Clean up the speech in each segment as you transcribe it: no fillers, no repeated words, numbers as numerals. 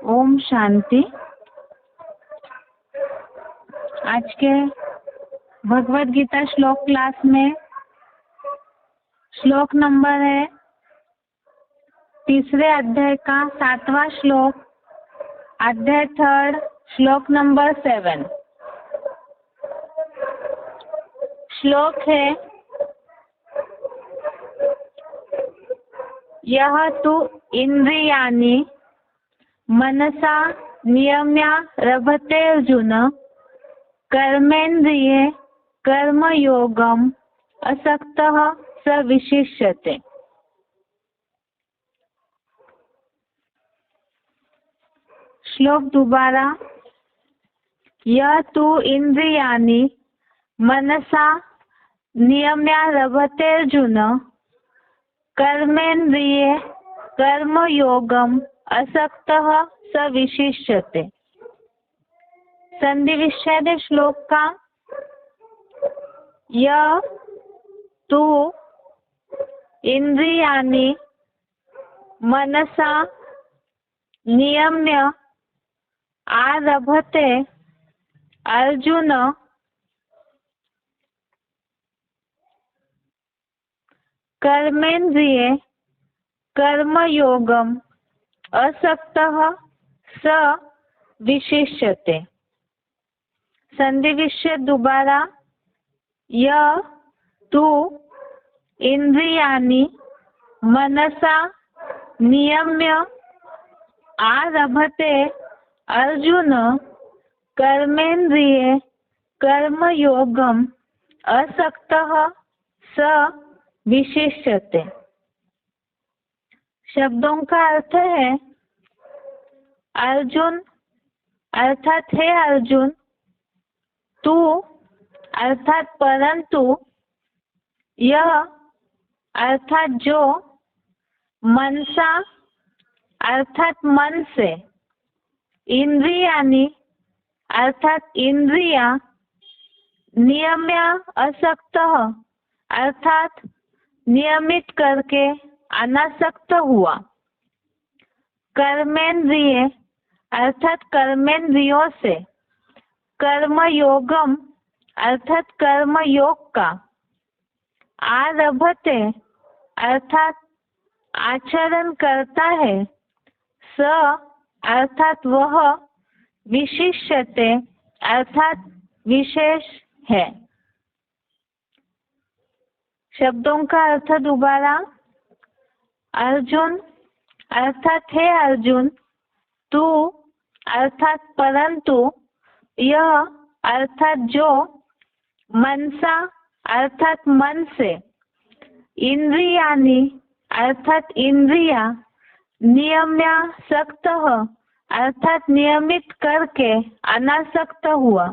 ओम शांति। आज के भगवत गीता श्लोक क्लास में श्लोक नंबर है तीसरे अध्याय का 7वां श्लोक, अध्याय 3, श्लोक नंबर 7। श्लोक है, यह तु इंद्रियाणि मनसा नियम्य रभते अर्जुन कर्मेन्द्रिये कर्मयोगम असक्तः स विशिष्यते। श्लोक दोबारा, यह तु इंद्रियाणि मनसा नियम्य रभते अर्जुन कर्मेन्द्रिये कर्मयोगम असक्तः स विशिष्यते। संधि विच्छेद श्लोक का, यह तु इंद्रियाणि मनसा नियम्य आरभते अर्जुन कर्मेन्द्रिये कर्मयोगम असक्तः स विशिष्यते। संधि विच्छेद दोबारा, यह तु इंद्रियाणि मनसा नियम्य आरभते अर्जुन कर्मेन्द्रिये कर्मयोगम असक्तः स विशिष्यते। शब्दों का अर्थ है, अर्जुन अर्थात हे अर्जुन, तू अर्थात परंतु, यह अर्थात जो, मनसा अर्थात मन से, इंद्रियाणि अर्थात इंद्रिया, नियम्य असक्तः अर्थात नियमित करके अनासक्त हुआ, कर्मेन्द्रिय अर्थात कर्मेंद्रियों से, कर्मयोगम अर्थात कर्मयोग का, आरभते अर्थात आचरण करता है, स अर्थात वह, विशिष्यते अर्थात विशेष है। शब्दों का अर्थ दोबारा, अर्जुन अर्थात हे अर्जुन, तू अर्थात परंतु, यह अर्थात जो, मनसा अर्थात मन से, इंद्रियाणि अर्थात इंद्रिया, नियम्य सक्त अर्थात नियमित करके अनासक्त हुआ,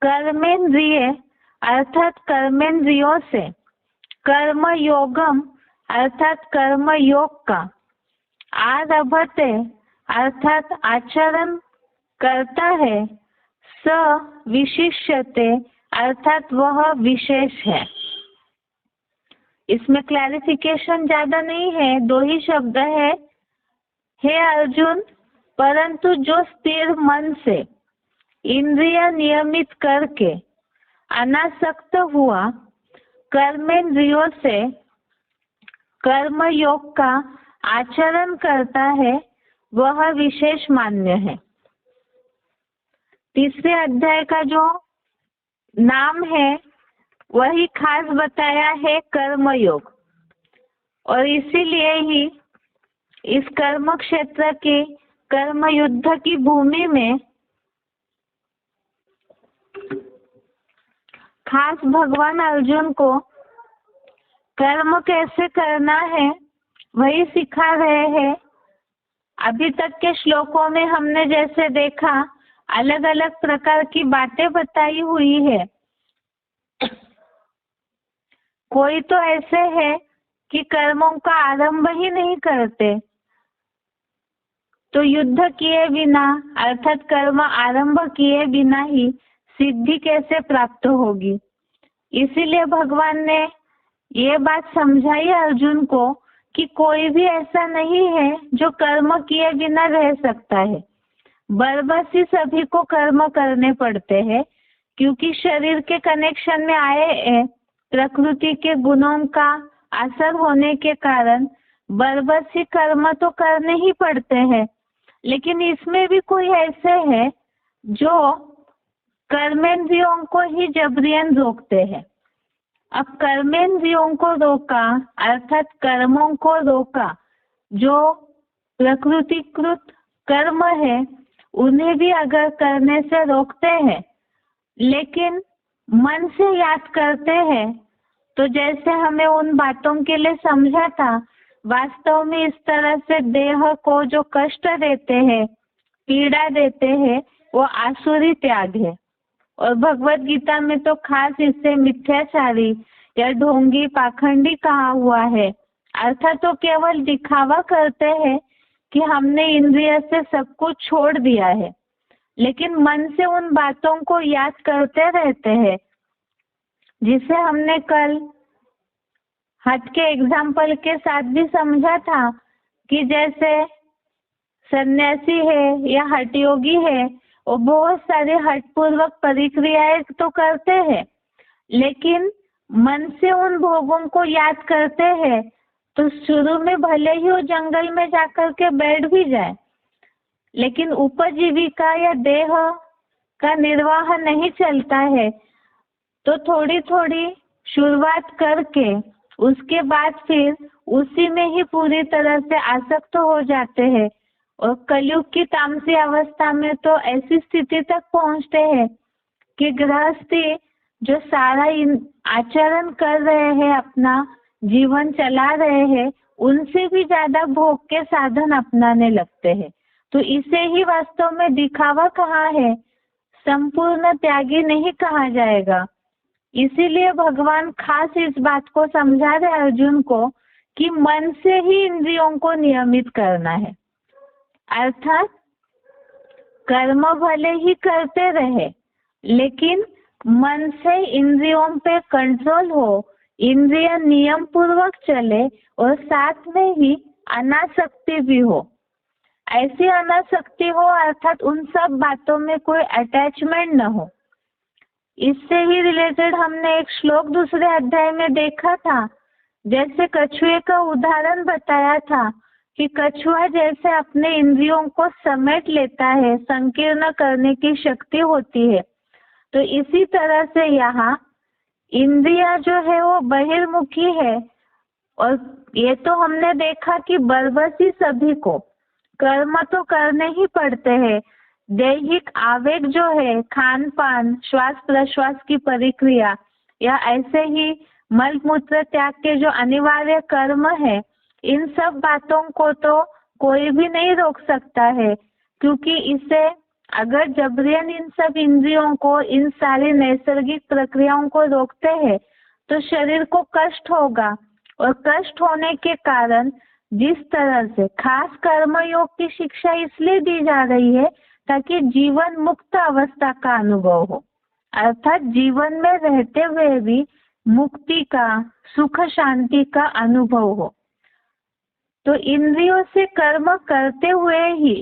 कर्मेन्द्रिय अर्थात कर्मेंद्रियों से, कर्मयोगम अर्थात कर्मयोग का, आरभते अर्थात आचरण करता है, स विशिष्यते अर्थात वह विशेष है। इसमें क्लैरिफिकेशन ज्यादा नहीं है, 2 ही शब्द है। हे अर्जुन, परंतु जो स्थिर मन से इंद्रिय नियमित करके अनासक्त हुआ, कर्मेंद्रियों से कर्मयोग का आचरण करता है, वह विशेष मान्य है। तीसरे अध्याय का जो नाम है वही खास बताया है, कर्मयोग, और इसीलिए ही इस कर्म क्षेत्र के कर्म युद्ध की भूमि में खास भगवान अर्जुन को कर्म कैसे करना है वही सिखा रहे हैं। अभी तक के श्लोकों में हमने जैसे देखा, अलग अलग प्रकार की बातें बताई हुई है। कोई तो ऐसे है कि कर्मों का आरंभ ही नहीं करते, तो युद्ध किए बिना अर्थात कर्म आरंभ किए बिना ही सिद्धि कैसे प्राप्त होगी। इसीलिए भगवान ने ये बात समझाई अर्जुन को कि कोई भी ऐसा नहीं है जो कर्म किए बिना रह सकता है। बरबसी सभी को कर्म करने पड़ते हैं, क्योंकि शरीर के कनेक्शन में आए प्रकृति के गुणों का असर होने के कारण बरबसी कर्म तो करने ही पड़ते हैं। लेकिन इसमें भी कोई ऐसे हैं जो कर्मेंद्रियों को ही जबरियन रोकते हैं। अब कर्मेंद्रियों को रोका अर्थात कर्मों को रोका, जो प्रकृतिकृत कर्म है उन्हें भी अगर करने से रोकते हैं, लेकिन मन से याद करते हैं, तो जैसे हमें उन बातों के लिए समझा था, वास्तव में इस तरह से देह को जो कष्ट देते हैं, पीड़ा देते हैं, वो आसुरी त्याग है। और भगवत गीता में तो खास इसे मिथ्याचारी या ढोंगी पाखंडी कहा हुआ है। अर्थात तो केवल दिखावा करते हैं कि हमने इंद्रिय से सब कुछ छोड़ दिया है, लेकिन मन से उन बातों को याद करते रहते हैं, जिसे हमने कल हट के एग्जाम्पल के साथ भी समझा था कि जैसे सन्यासी है या हठ योगी है, वो बहुत सारे हठपूर्वक परिक्रियाएं तो करते हैं, लेकिन मन से उन भोगों को याद करते हैं, तो शुरू में भले ही वो जंगल में जाकर के बैठ भी जाए, लेकिन उपजीविका या देह का निर्वाह नहीं चलता है, तो थोड़ी थोड़ी शुरुआत करके उसके बाद फिर उसी में ही पूरी तरह से आसक्त हो जाते हैं। और कलयुग की तामसी अवस्था में तो ऐसी स्थिति तक पहुंचते हैं कि गृहस्थी जो सारा आचरण कर रहे हैं, अपना जीवन चला रहे हैं, उनसे भी ज्यादा भोग के साधन अपनाने लगते हैं। तो इसे ही वास्तव में दिखावा कहा है, संपूर्ण त्यागी नहीं कहा जाएगा। इसीलिए भगवान खास इस बात को समझा रहे अर्जुन को कि मन से ही इंद्रियों को नियमित करना है। अर्थात कर्म भले ही करते रहे, लेकिन मन से इंद्रियों पे कंट्रोल हो, इंद्रिय नियम पूर्वक चले और साथ में ही अनासक्ति भी हो। ऐसी अनासक्ति हो अर्थात उन सब बातों में कोई अटैचमेंट न हो। इससे ही रिलेटेड हमने एक श्लोक दूसरे अध्याय में देखा था, जैसे कछुए का उदाहरण बताया था कि कछुआ जैसे अपने इंद्रियों को समेट लेता है, संकीर्ण करने की शक्ति होती है, तो इसी तरह से यहाँ इंद्रिया जो है वो बहिर्मुखी है। और ये तो हमने देखा कि बरबसी सभी को कर्म तो करने ही पड़ते हैं। दैहिक आवेग जो है, खान पान, श्वास प्रश्वास की परिक्रिया या ऐसे ही मल मूत्र त्याग के जो अनिवार्य कर्म है, इन सब बातों को तो कोई भी नहीं रोक सकता है, क्योंकि इसे अगर जबरियन इन सब इंद्रियों को, इन सारी नैसर्गिक प्रक्रियाओं को रोकते हैं, तो शरीर को कष्ट होगा। और कष्ट होने के कारण जिस तरह से खास कर्मयोग की शिक्षा इसलिए दी जा रही है ताकि जीवन मुक्त अवस्था का अनुभव हो, अर्थात जीवन में रहते हुए भी मुक्ति का, सुख शांति का अनुभव हो। तो इंद्रियों से कर्म करते हुए ही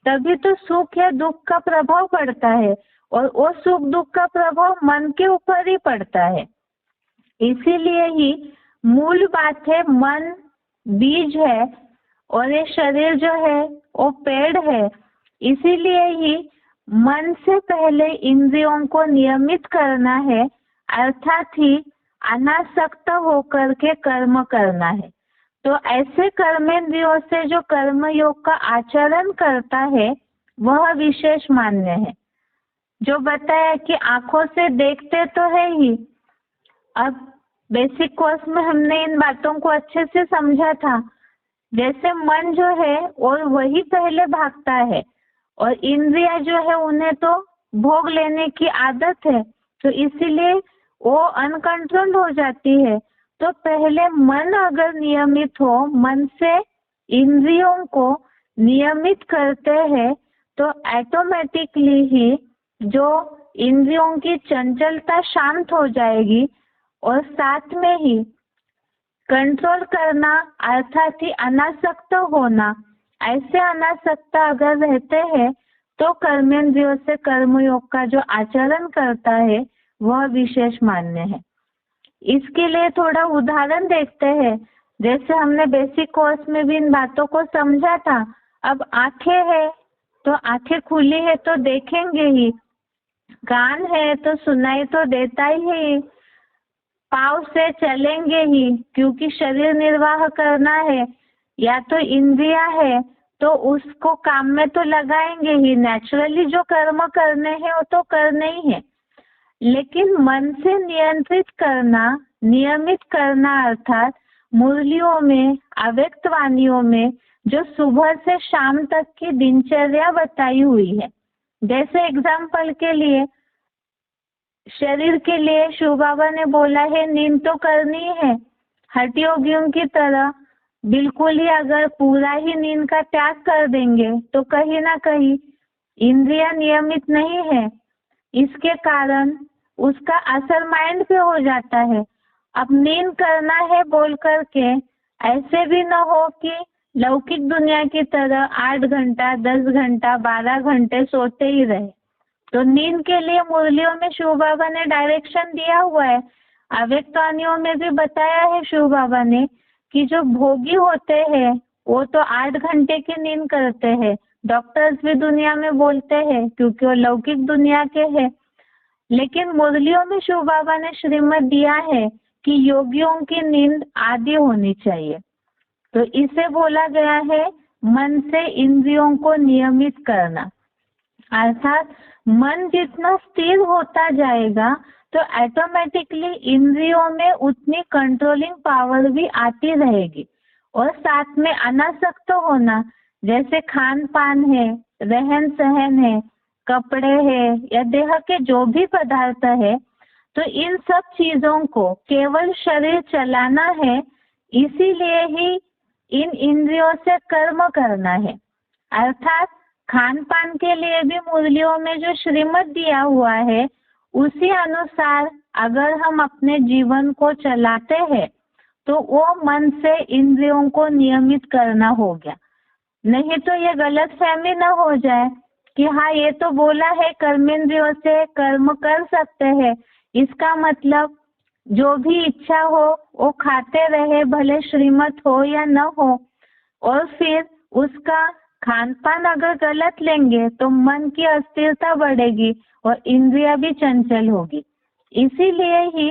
तभी तो सुख या दुख का प्रभाव पड़ता है, और वो सुख दुख का प्रभाव मन के ऊपर ही पड़ता है। इसीलिए ही मूल बात है, मन बीज है और ये शरीर जो है वो पेड़ है। इसीलिए ही मन से पहले इंद्रियों को नियमित करना है, अर्थात ही अनासक्त होकर के कर्म करना है। तो ऐसे कर्मेंद्रियों से जो कर्म योग का आचरण करता है वह विशेष मान्य है। जो बताया कि आंखों से देखते तो है ही, अब बेसिक कोर्स में हमने इन बातों को अच्छे से समझा था। जैसे मन जो है और वही पहले भागता है, और इंद्रिया जो है उन्हें तो भोग लेने की आदत है, तो इसीलिए वो अनकंट्रोल हो जाती है। तो पहले मन अगर नियमित हो, मन से इंद्रियों को नियमित करते हैं, तो ऑटोमेटिकली ही जो इंद्रियों की चंचलता शांत हो जाएगी, और साथ में ही कंट्रोल करना अर्थात ही अनासक्त होना। ऐसे अनासक्त अगर रहते हैं तो कर्मेंद्रियों से कर्मयोग का जो आचरण करता है वह विशेष मान्य है। इसके लिए थोड़ा उदाहरण देखते हैं। जैसे हमने बेसिक कोर्स में भी इन बातों को समझा था। अब आंखें है तो आंखें खुली है तो देखेंगे ही, कान है तो सुनाई तो देता ही है, पाँव से चलेंगे ही क्योंकि शरीर निर्वाह करना है, या तो इंद्रिया है तो उसको काम में तो लगाएंगे ही, नेचुरली जो कर्म करने हैं वो तो करने ही है। लेकिन मन से नियंत्रित करना, नियमित करना अर्थात मुरलियों में, अव्यक्त वाणियों में जो सुबह से शाम तक की दिनचर्या बताई हुई है। जैसे एग्जाम्पल के लिए शरीर के लिए शिव बाबा ने बोला है नींद तो करनी है। हठ योगियों की तरह बिल्कुल ही अगर पूरा ही नींद का त्याग कर देंगे तो कहीं ना कहीं इंद्रिया नियमित नहीं है, इसके कारण उसका असर माइंड पे हो जाता है। अब नींद करना है बोल करके ऐसे भी न हो कि लौकिक दुनिया की तरह 8 घंटा 10 घंटा 12 घंटे सोते ही रहे। तो नींद के लिए मुरलियों में शिव बाबा ने डायरेक्शन दिया हुआ है। अव्यक्त वाणियों में भी बताया है शिव बाबा ने कि जो भोगी होते हैं वो तो 8 घंटे की नींद करते हैं। डॉक्टर्स भी दुनिया में बोलते हैं क्योंकि वो लौकिक दुनिया के हैं। लेकिन मुरलियों में शिव बाबा ने श्रीमत दिया है कि योगियों की नींद आधी होनी चाहिए। तो इसे बोला गया है मन से इंद्रियों को नियमित करना। अर्थात मन जितना स्थिर होता जाएगा तो ऑटोमेटिकली इंद्रियों में उतनी कंट्रोलिंग पावर भी आती रहेगी। और साथ में अनासक्त होना, जैसे खान पान है, रहन सहन है, कपड़े है या देह के जो भी पदार्थ है, तो इन सब चीजों को केवल शरीर चलाना है, इसीलिए ही इन इंद्रियों से कर्म करना है। अर्थात खान पान के लिए भी मुरलियों में जो श्रीमत दिया हुआ है उसी अनुसार अगर हम अपने जीवन को चलाते हैं तो वो मन से इंद्रियों को नियमित करना हो गया। नहीं तो ये गलत फहमी न हो जाए कि हाँ ये तो बोला है कर्मेंद्रियों से कर्म कर सकते हैं, इसका मतलब जो भी इच्छा हो वो खाते रहे, भले श्रीमत हो या न हो। और फिर उसका खान पान अगर गलत लेंगे तो मन की अस्थिरता बढ़ेगी और इंद्रिया भी चंचल होगी। इसीलिए ही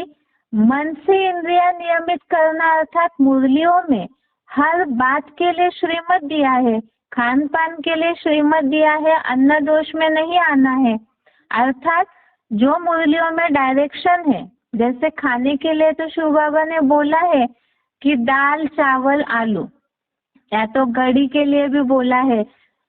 मन से इंद्रिया नियमित करना अर्थात मुरलियों में हर बात के लिए श्रीमत दिया है। खान पान के लिए श्रीमत दिया है, अन्न दोष में नहीं आना है। अर्थात जो मुरलियों में डायरेक्शन है, जैसे खाने के लिए तो शिव बाबा ने बोला है कि दाल चावल आलू, या तो कढ़ी के लिए भी बोला है,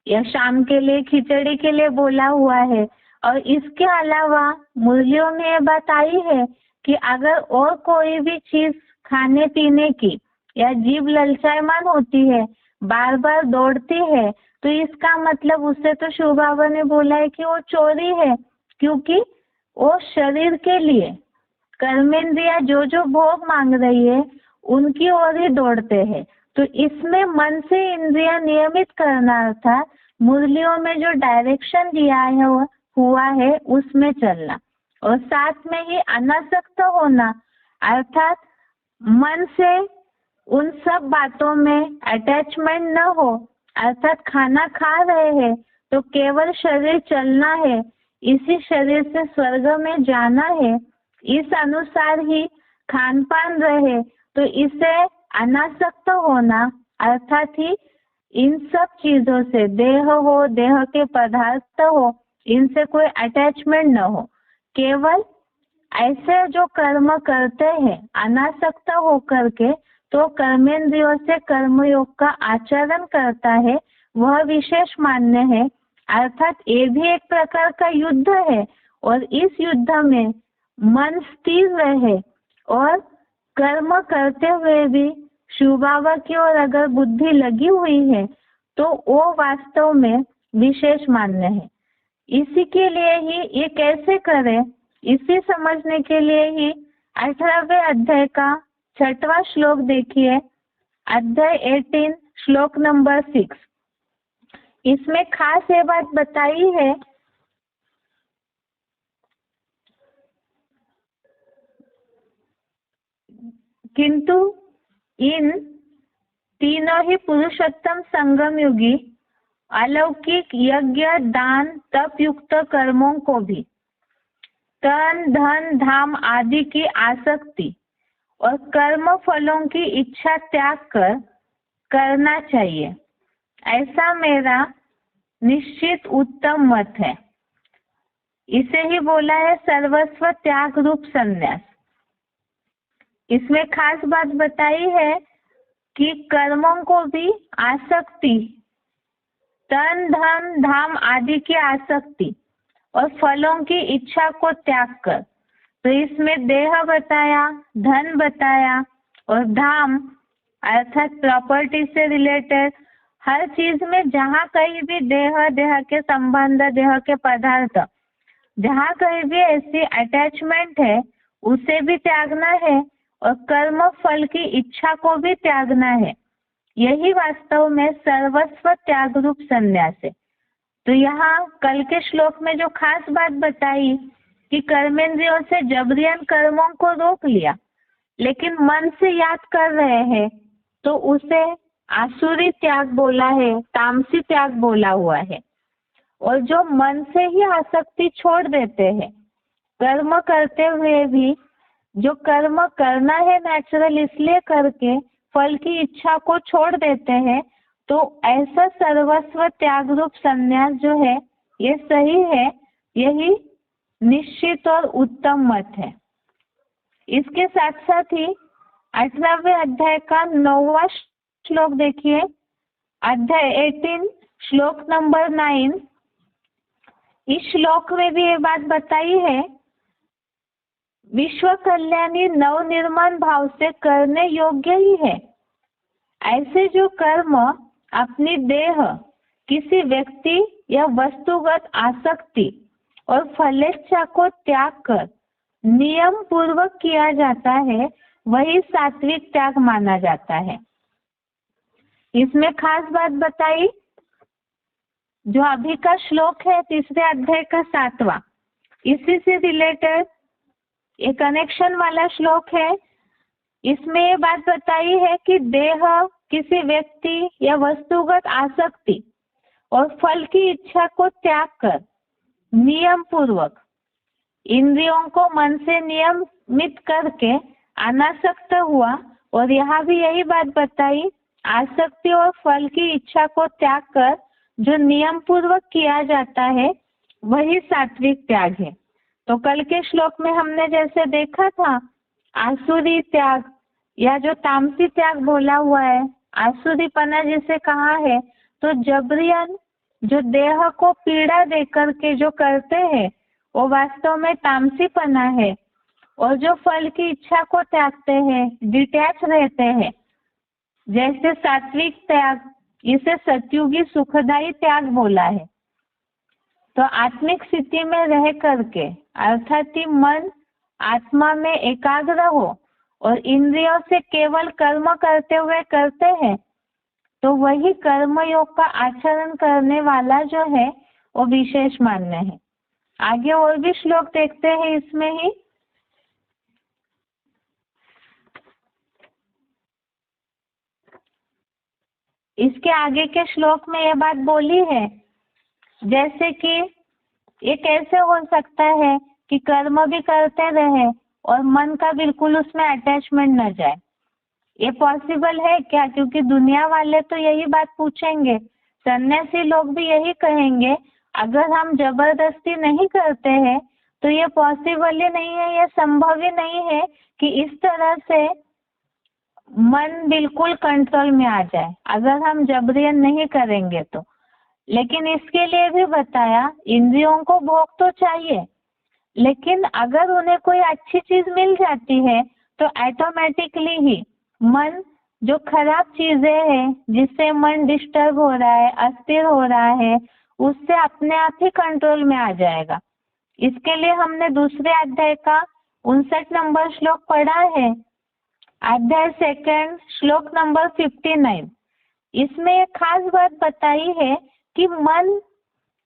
या शाम के लिए खिचड़ी के लिए बोला हुआ है। और इसके अलावा मुरलियों में ये बात आई है कि अगर और कोई भी चीज खाने पीने की या जीभ ललचायमान होती है, बार बार दौड़ती है, तो इसका मतलब उससे तो शिव बाबा ने बोला है कि वो चोरी है, क्योंकि वो शरीर के लिए कर्मेंद्रिया जो जो भोग मांग रही है उनकी ओर ही दौड़ते हैं। तो इसमें मन से इंद्रिया नियमित करना अर्थात मुरलियों में जो डायरेक्शन दिया है हुआ है उसमें चलना, और साथ में ही अनासक्त होना अर्थात मन से उन सब बातों में अटैचमेंट न हो। अर्थात खाना खा रहे हैं तो केवल शरीर चलना है, इसी शरीर से स्वर्ग में जाना है, इस अनुसार ही खान पान रहे। तो इसे अनासक्त होना अर्थात ही इन सब चीजों से, देह हो, देह के पदार्थ हो, इनसे कोई अटैचमेंट न हो। केवल ऐसे जो कर्म करते हैं अनासक्त होकर के, तो कर्मेंद्रियों से कर्मयोग का आचरण करता है, वह विशेष मान्य है। अर्थात ये भी एक प्रकार का युद्ध है, और इस युद्ध में मन स्थिर रहे और कर्म करते हुए भी शिव बाबा की ओर अगर बुद्धि लगी हुई है तो वो वास्तव में विशेष मान्य है। इसी के लिए ही ये कैसे करें, इसी समझने के लिए ही 18वें अध्याय का छठवां श्लोक देखिए, अध्याय 18 श्लोक नंबर 6। इसमें खास ये बात बताई है किंतु इन तीनों ही पुरुषोत्तम संगम युगी अलौकिक यज्ञ दान तप युक्त कर्मों को भी तन धन धाम आदि की आसक्ति और कर्म फलों की इच्छा त्याग कर करना चाहिए, ऐसा मेरा निश्चित उत्तम मत है। इसे ही बोला है सर्वस्व त्याग रूप संन्यास। इसमें खास बात बताई है कि कर्मों को भी आसक्ति, तन धन धाम आदि की आसक्ति और फलों की इच्छा को त्याग कर। तो इसमें देह बताया, धन बताया और धाम अर्थात प्रॉपर्टी से रिलेटेड हर चीज में जहाँ कहीं भी देह, देह के संबंध, देह के पदार्थ, जहाँ कहीं भी ऐसी अटैचमेंट है उसे भी त्यागना है और कर्म फल की इच्छा को भी त्यागना है। यही वास्तव में सर्वस्व त्याग रूप संन्यास है। तो यहाँ कल के श्लोक में जो खास बात बताई कि कर्मेंद्रियों से जबरियन कर्मों को रोक लिया, लेकिन मन से याद कर रहे हैं तो उसे आसुरी त्याग बोला है, तामसी त्याग बोला हुआ है। और जो मन से ही आसक्ति छोड़ देते हैं, कर्म करते हुए भी जो कर्म करना है नेचुरल इसलिए करके फल की इच्छा को छोड़ देते हैं, तो ऐसा सर्वस्व त्याग रूप संन्यास जो है ये सही है, यही निश्चित और उत्तम मत है। इसके साथ साथ ही 18वें अध्याय का 9वां श्लोक देखिए, अध्याय 18 श्लोक नंबर 9। इस श्लोक में भी ये बात बताई है, विश्व कल्याणी नवनिर्माण भाव से करने योग्य ही है। ऐसे जो कर्म अपनी देह, किसी व्यक्ति या वस्तुगत आसक्ति और फलेच्छा को त्याग कर नियम पूर्वक किया जाता है, वही सात्विक त्याग माना जाता है। इसमें खास बात बताई जो अभी का श्लोक है तीसरे अध्याय का 7वां, इसी से रिलेटेड एक कनेक्शन वाला श्लोक है। इसमें ये बात बताई है कि देह, किसी व्यक्ति या वस्तुगत आसक्ति और फल की इच्छा को त्याग कर नियम पूर्वक इंद्रियों को मन से नियमित करके अनासक्त हुआ। और यहाँ भी यही बात बताई, आसक्ति और फल की इच्छा को त्याग कर जो नियम पूर्वक किया जाता है वही सात्विक त्याग है। तो कल के श्लोक में हमने जैसे देखा था आसुरी त्याग या जो तामसी त्याग बोला हुआ है, आसुरीपना जिसे कहा है, तो जबरियन जो देह को पीड़ा देकर के जो करते हैं वो वास्तव में तामसीपना है। और जो फल की इच्छा को त्यागते हैं, डिटैच रहते हैं, जैसे सात्विक त्याग, इसे सतयुगी सुखदायी त्याग बोला है। तो आत्मिक स्थिति में रह करके अर्थात ही मन आत्मा में एकाग्र हो और इंद्रियों से केवल कर्म करते हुए करते हैं, तो वही कर्म योग का आचरण करने वाला जो है वो विशेष मान्य है। आगे और भी श्लोक देखते हैं इसमें ही। इसके आगे के श्लोक में ये बात बोली है, जैसे कि ये कैसे हो सकता है कि कर्म भी करते रहे और मन का बिल्कुल उसमें अटैचमेंट न जाए। ये पॉसिबल है क्या? क्योंकि दुनिया वाले तो यही बात पूछेंगे, सन्यासी लोग भी यही कहेंगे, अगर हम जबरदस्ती नहीं करते हैं तो ये पॉसिबल ही नहीं है, ये संभव ही नहीं है कि इस तरह से मन बिल्कुल कंट्रोल में आ जाए अगर हम जबरियन नहीं करेंगे तो। लेकिन इसके लिए भी बताया इंद्रियों को भोग तो चाहिए, लेकिन अगर उन्हें कोई अच्छी चीज मिल जाती है तो ऑटोमेटिकली ही मन जो खराब चीजें हैं जिससे मन डिस्टर्ब हो रहा है, अस्थिर हो रहा है, उससे अपने आप ही कंट्रोल में आ जाएगा। इसके लिए हमने दूसरे अध्याय का 59 नंबर श्लोक पढ़ा है, अध्याय 2 श्लोक नंबर 59। इसमें एक खास बात बताई है कि मन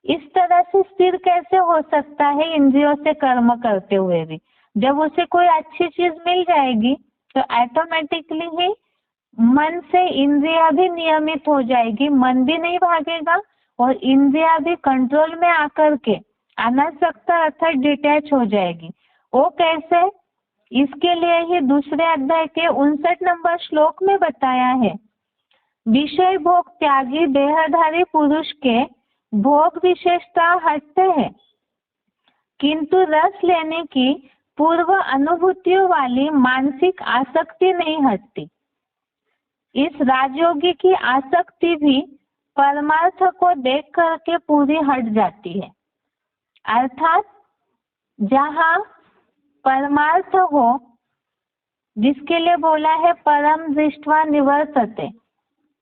इस तरह से स्थिर कैसे हो सकता है इंद्रियों से कर्म करते हुए भी। जब उसे कोई अच्छी चीज मिल जाएगी तो ऑटोमेटिकली ही मन से इंद्रिया भी नियमित हो जाएगी, मन भी नहीं भागेगा और इंद्रिया भी कंट्रोल में आकर के अनासक्ता अर्थात डिटैच हो जाएगी। वो कैसे, इसके लिए ही दूसरे अध्याय के 59 नंबर श्लोक में बताया है। विषय भोग त्यागी देहधारी पुरुष के भोग विशेषता हटते हैं, किंतु रस लेने की पूर्व अनुभूतियों वाली मानसिक आसक्ति नहीं हटती। इस राजयोगी की आसक्ति भी परमार्थ को देख करके पूरी हट जाती है। अर्थात जहाँ परमार्थ हो, जिसके लिए बोला है परम दृष्ट्वा निवर्तते,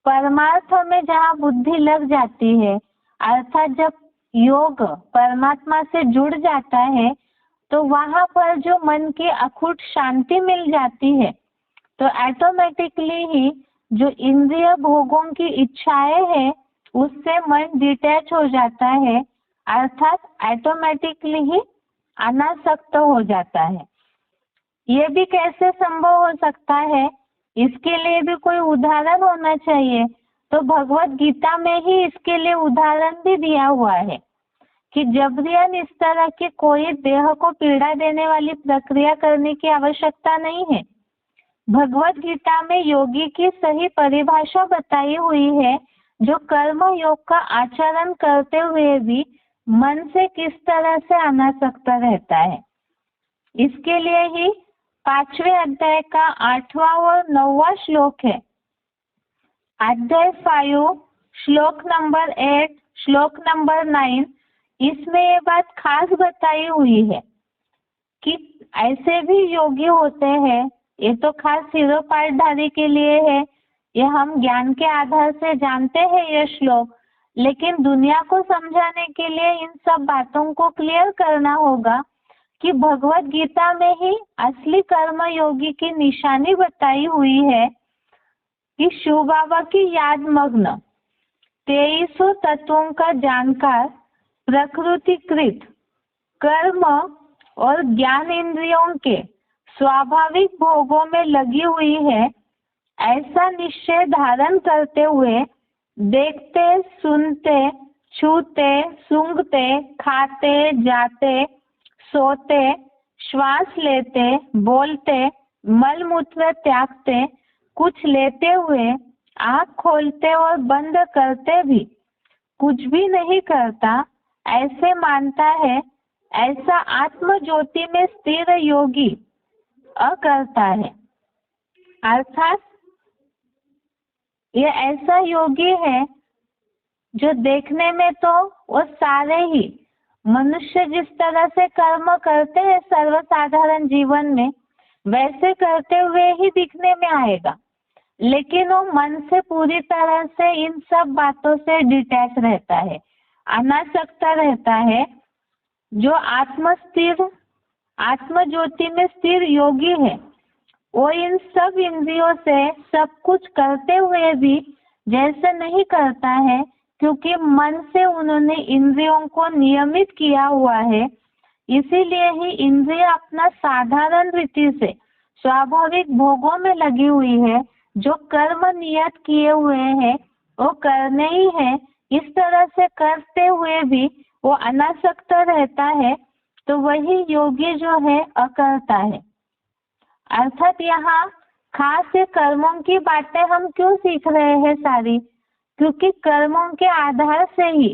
परमार्थ में जहाँ बुद्धि लग जाती है, अर्थात जब योग परमात्मा से जुड़ जाता है तो वहाँ पर जो मन की अखूट शांति मिल जाती है, तो ऑटोमेटिकली ही जो इंद्रिय भोगों की इच्छाएं हैं उससे मन डिटैच हो जाता है, अर्थात ऑटोमेटिकली ही अनासक्त हो जाता है। ये भी कैसे संभव हो सकता है, इसके लिए भी कोई उदाहरण होना चाहिए। तो भगवत गीता में ही इसके लिए उदाहरण भी दिया हुआ है कि जबरियन इस तरह की कोई देह को पीड़ा देने वाली प्रक्रिया करने की आवश्यकता नहीं है। भगवत गीता में योगी की सही परिभाषा बताई हुई है, जो कर्म योग का आचरण करते हुए भी मन से किस तरह से अनासक्त रहता है। इसके लिए ही 5वें अध्याय का 8वां और 9वां श्लोक है। अध्याय 5 श्लोक नंबर 8 श्लोक नंबर 9, इसमें ये बात खास बताई हुई है कि ऐसे भी योगी होते हैं। ये तो खास सिरोपाठधारी के लिए है, ये हम ज्ञान के आधार से जानते हैं ये श्लोक, लेकिन दुनिया को समझाने के लिए इन सब बातों को क्लियर करना होगा कि भगवत गीता में ही असली कर्म योगी की निशानी बताई हुई है कि शिव बाबा की याद मग्न 2300 तत्वों का जानकार प्रकृतिकृत कर्म और ज्ञान इंद्रियों के स्वाभाविक भोगों में लगी हुई है, ऐसा निश्चय धारण करते हुए देखते, सुनते, छूते, सूंघते, खाते, जाते, सोते, श्वास लेते, बोलते, मल मूत्र त्यागते, कुछ लेते हुए आँख खोलते और बंद करते भी कुछ भी नहीं करता, ऐसे मानता है, ऐसा आत्म ज्योति में स्थिर योगी करता है। अर्थात ये ऐसा योगी है जो देखने में तो वो सारे ही मनुष्य जिस तरह से कर्म करते हैं सर्वसाधारण जीवन में, वैसे करते हुए ही दिखने में आएगा, लेकिन वो मन से पूरी तरह से इन सब बातों से डिटैच रहता है, अनासक्त रहता है। जो आत्म ज्योति में स्थिर योगी है, वो इन सब इंद्रियों से सब कुछ करते हुए भी जैसे नहीं करता है, क्योंकि मन से उन्होंने इंद्रियों को नियमित किया हुआ है। इसीलिए ही इंद्रिय अपना साधारण रीति से स्वाभाविक भोगों में लगी हुई है, जो कर्म नियत किए हुए हैं वो करने ही है। इस तरह से करते हुए भी वो अनासक्त रहता है, तो वही योगी जो है अकर्ता है। अर्थात यहाँ खास ये कर्मों की बातें हम क्यों सीख रहे हैं सारी, क्योंकि कर्मों के आधार से ही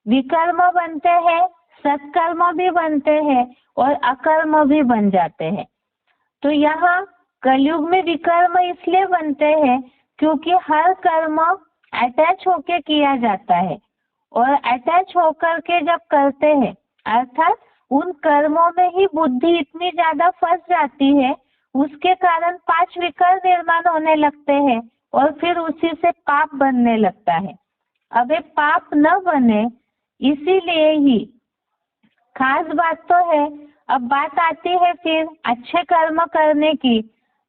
विकर्म बनते हैं, सत्कर्म भी बनते हैं और अकर्म भी बन जाते हैं। तो यहाँ कलयुग में विकर्म इसलिए बनते हैं क्योंकि हर कर्म अटैच होके किया जाता है, और अटैच होकर के जब करते हैं, अर्थात उन कर्मों में ही बुद्धि इतनी ज्यादा फंस जाती है, उसके कारण 5 विकार निर्माण होने लगते हैं और फिर उसी से पाप बनने लगता है। अब ये पाप न बने, इसीलिए ही खास बात तो है। अब बात आती है फिर अच्छे कर्म करने की,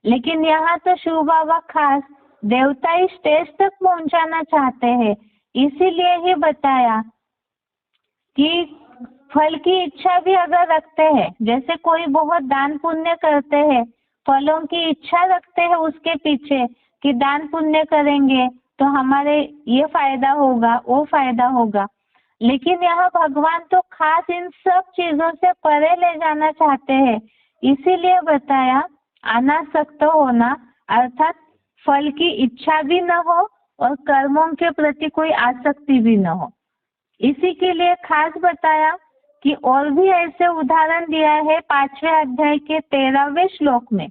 लेकिन यहाँ तो शिव बाबा खास देवताई स्टेज तक पहुंचाना चाहते हैं, इसीलिए ही बताया कि फल की इच्छा भी अगर रखते हैं, जैसे कोई बहुत दान पुण्य करते हैं, फलों की इच्छा रखते हैं उसके पीछे कि दान पुण्य करेंगे तो हमारे ये फायदा होगा, वो फायदा होगा, लेकिन यहाँ भगवान तो खास इन सब चीजों से परे ले जाना चाहते हैं, इसीलिए बताया अनासक्त होना, अर्थात फल की इच्छा भी न हो और कर्मों के प्रति कोई आसक्ति भी न हो। इसी के लिए खास बताया कि और भी ऐसे उदाहरण दिया है 5वें अध्याय के 13वें श्लोक में,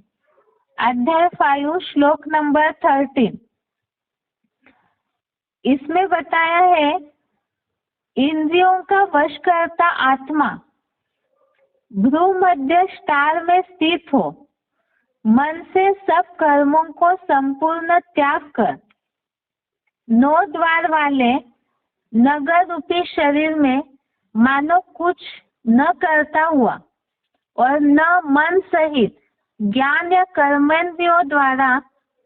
अध्याय 5 श्लोक नंबर 13। इसमें बताया है इंद्रियों का वश करता आत्मा भ्रू मध्य स्टार में स्थित हो, मन से सब कर्मों को संपूर्ण त्याग कर 9 द्वार वाले नगर रूपी शरीर में मानो कुछ न करता हुआ और न मन सहित ज्ञान या कर्मेंद्रियों द्वारा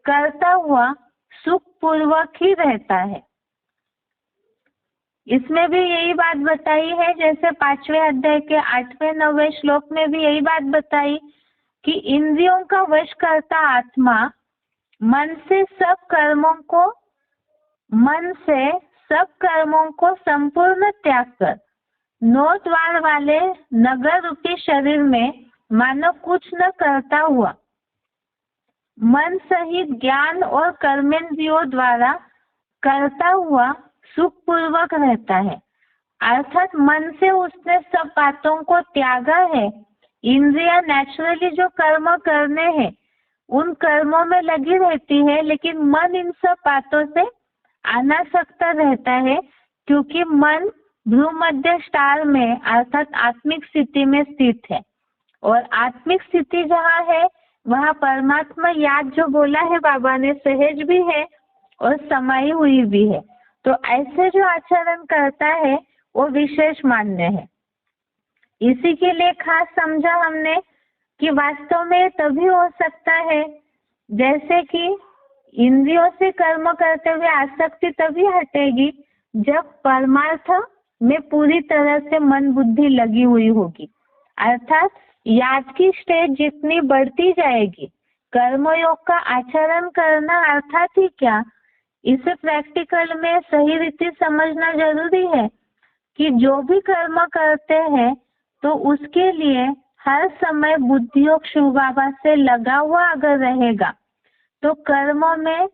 करता हुआ सुख पूर्वक ही रहता है। इसमें भी यही बात बताई है, जैसे 5वें अध्याय के 8वें 9वें श्लोक में भी यही बात बताई कि इंद्रियों का वश करता आत्मा मन से सब कर्मों को संपूर्ण त्याग कर 9 द्वार वाले नगर रूपी शरीर में मानो कुछ न करता हुआ मन सहित ज्ञान और कर्मेंद्रियों द्वारा करता हुआ सुख पूर्वक रहता है। अर्थात मन से उसने सब बातों को त्यागा है। इंद्रियां नेचुरली जो कर्म करने हैं उन कर्मों में लगी रहती है, लेकिन मन इन सब बातों से अनासक्त रहता है, क्योंकि मन भ्रूमध्य स्टार में अर्थात आत्मिक स्थिति में स्थित है। और आत्मिक स्थिति जहाँ है वहाँ परमात्मा याद जो बोला है बाबा ने सहज भी है और समाई हुई भी है। तो ऐसे जो आचरण करता है वो विशेष मान्य है। इसी के लिए खास समझा हमने कि वास्तव में तभी हो सकता है जैसे कि इंद्रियों से कर्म करते हुए आसक्ति तभी हटेगी जब परमार्थ में पूरी तरह से मन बुद्धि लगी हुई होगी। अर्थात याद की स्टेज जितनी बढ़ती जाएगी, कर्मयोग का आचरण करना अर्थात ही क्या, इसे प्रैक्टिकल में सही रीति समझना जरूरी है कि जो भी कर्म करते हैं तो उसके लिए हर समय बुद्धियोग शिव बाबा से लगा हुआ अगर रहेगा तो कर्मों में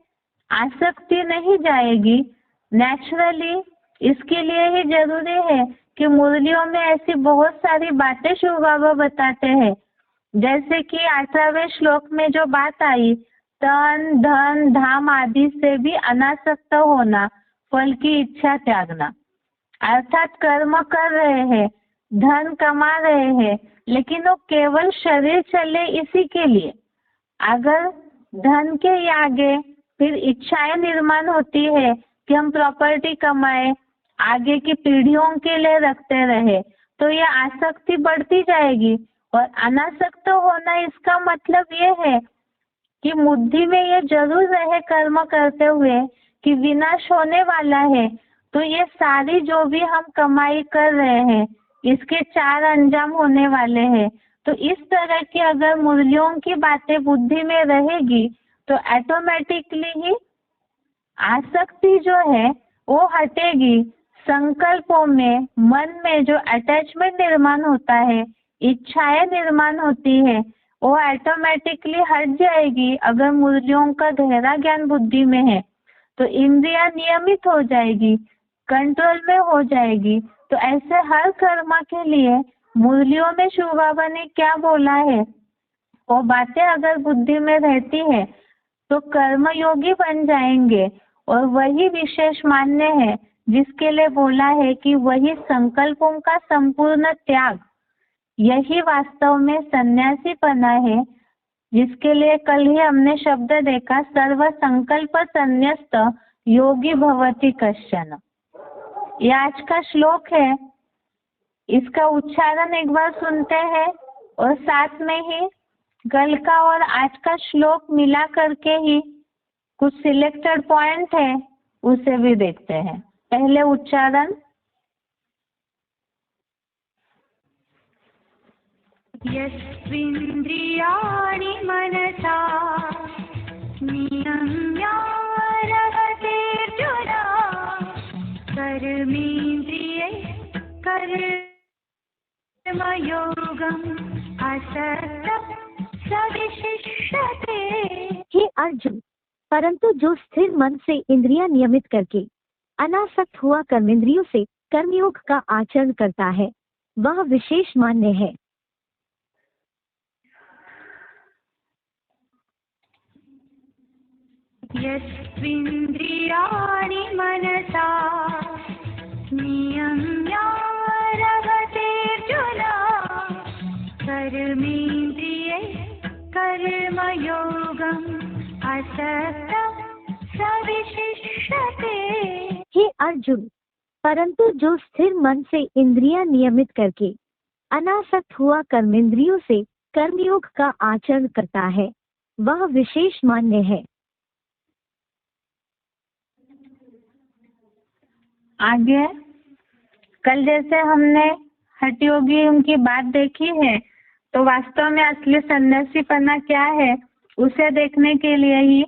आसक्ति नहीं जाएगी नेचुरली। इसके लिए ही जरूरी है कि मुरलियों में ऐसी बहुत सारी बातें शिव बाबा बताते हैं, जैसे कि 18वें श्लोक में जो बात आई, तन धन धाम आदि से भी अनासक्त होना, फल की इच्छा त्यागना। अर्थात कर्म कर रहे हैं, धन कमा रहे हैं, लेकिन वो केवल शरीर चले इसी के लिए। अगर धन के आगे फिर इच्छाएं निर्माण होती है कि हम प्रॉपर्टी कमाए, आगे की पीढ़ियों के लिए रखते रहे, तो ये आसक्ति बढ़ती जाएगी। और अनासक्त होना इसका मतलब ये है कि बुद्धि में ये जरूर रहे कर्म करते हुए कि विनाश होने वाला है, तो ये सारी जो भी हम कमाई कर रहे हैं इसके 4 अंजाम होने वाले हैं। तो इस तरह की अगर मूल्यों की बातें बुद्धि में रहेगी तो ऑटोमेटिकली ही आसक्ति जो है वो हटेगी। संकल्पों में, मन में जो अटैचमेंट निर्माण होता है, इच्छाएं निर्माण होती है, वो ऑटोमेटिकली हट जाएगी। अगर मूल्यों का गहरा ज्ञान बुद्धि में है तो इंद्रियां नियमित हो जाएगी, कंट्रोल में हो जाएगी। तो ऐसे हर कर्म के लिए मूल्यों में शिव बाबा ने क्या बोला है वो बातें अगर बुद्धि में रहती है तो कर्मयोगी बन जाएंगे। और वही विशेष मान्य है जिसके लिए बोला है कि वही संकल्पों का संपूर्ण त्याग, यही वास्तव में सन्यासीपना है, जिसके लिए कल ही हमने शब्द देखा, सर्व संकल्प संन्यस्त योगी भवति कश्चन। ये आज का श्लोक है, इसका उच्चारण एक बार सुनते हैं और साथ में ही कल का और आज का श्लोक मिला करके ही कुछ सिलेक्टेड पॉइंट है, उसे भी देखते हैं। पहले उच्चारण। यस्त्विन्द्रियाणि मनसा नियम्यारभतेऽर्जुन कर्मेन्द्रियैः कर्मयोगम् असक्तः स विशिष्यते। हे अर्जुन, परंतु जो स्थिर मन से इंद्रियां नियमित करके अनासक्त हुआ कर्मेंद्रियों से कर्मयोग का आचरण करता है, वह विशेष मान्य है। यस्त्विन्द्रियाणि मनसा नियम्यारभतेऽर्जुन कर्मेन्द्रियैः कर्मयोगम् असक्तः स विशिष्यते। हे अर्जुन, परंतु जो स्थिर मन से इंद्रियां नियमित करके अनासक्त हुआ कर्मेंद्रियों से कर्मयोग का आचरण करता है, वह विशेष मान्य है। आगे कल जैसे हमने हठयोगी उनकी बात देखी है, तो वास्तव में असली सन्यासीपना क्या है उसे देखने के लिए ही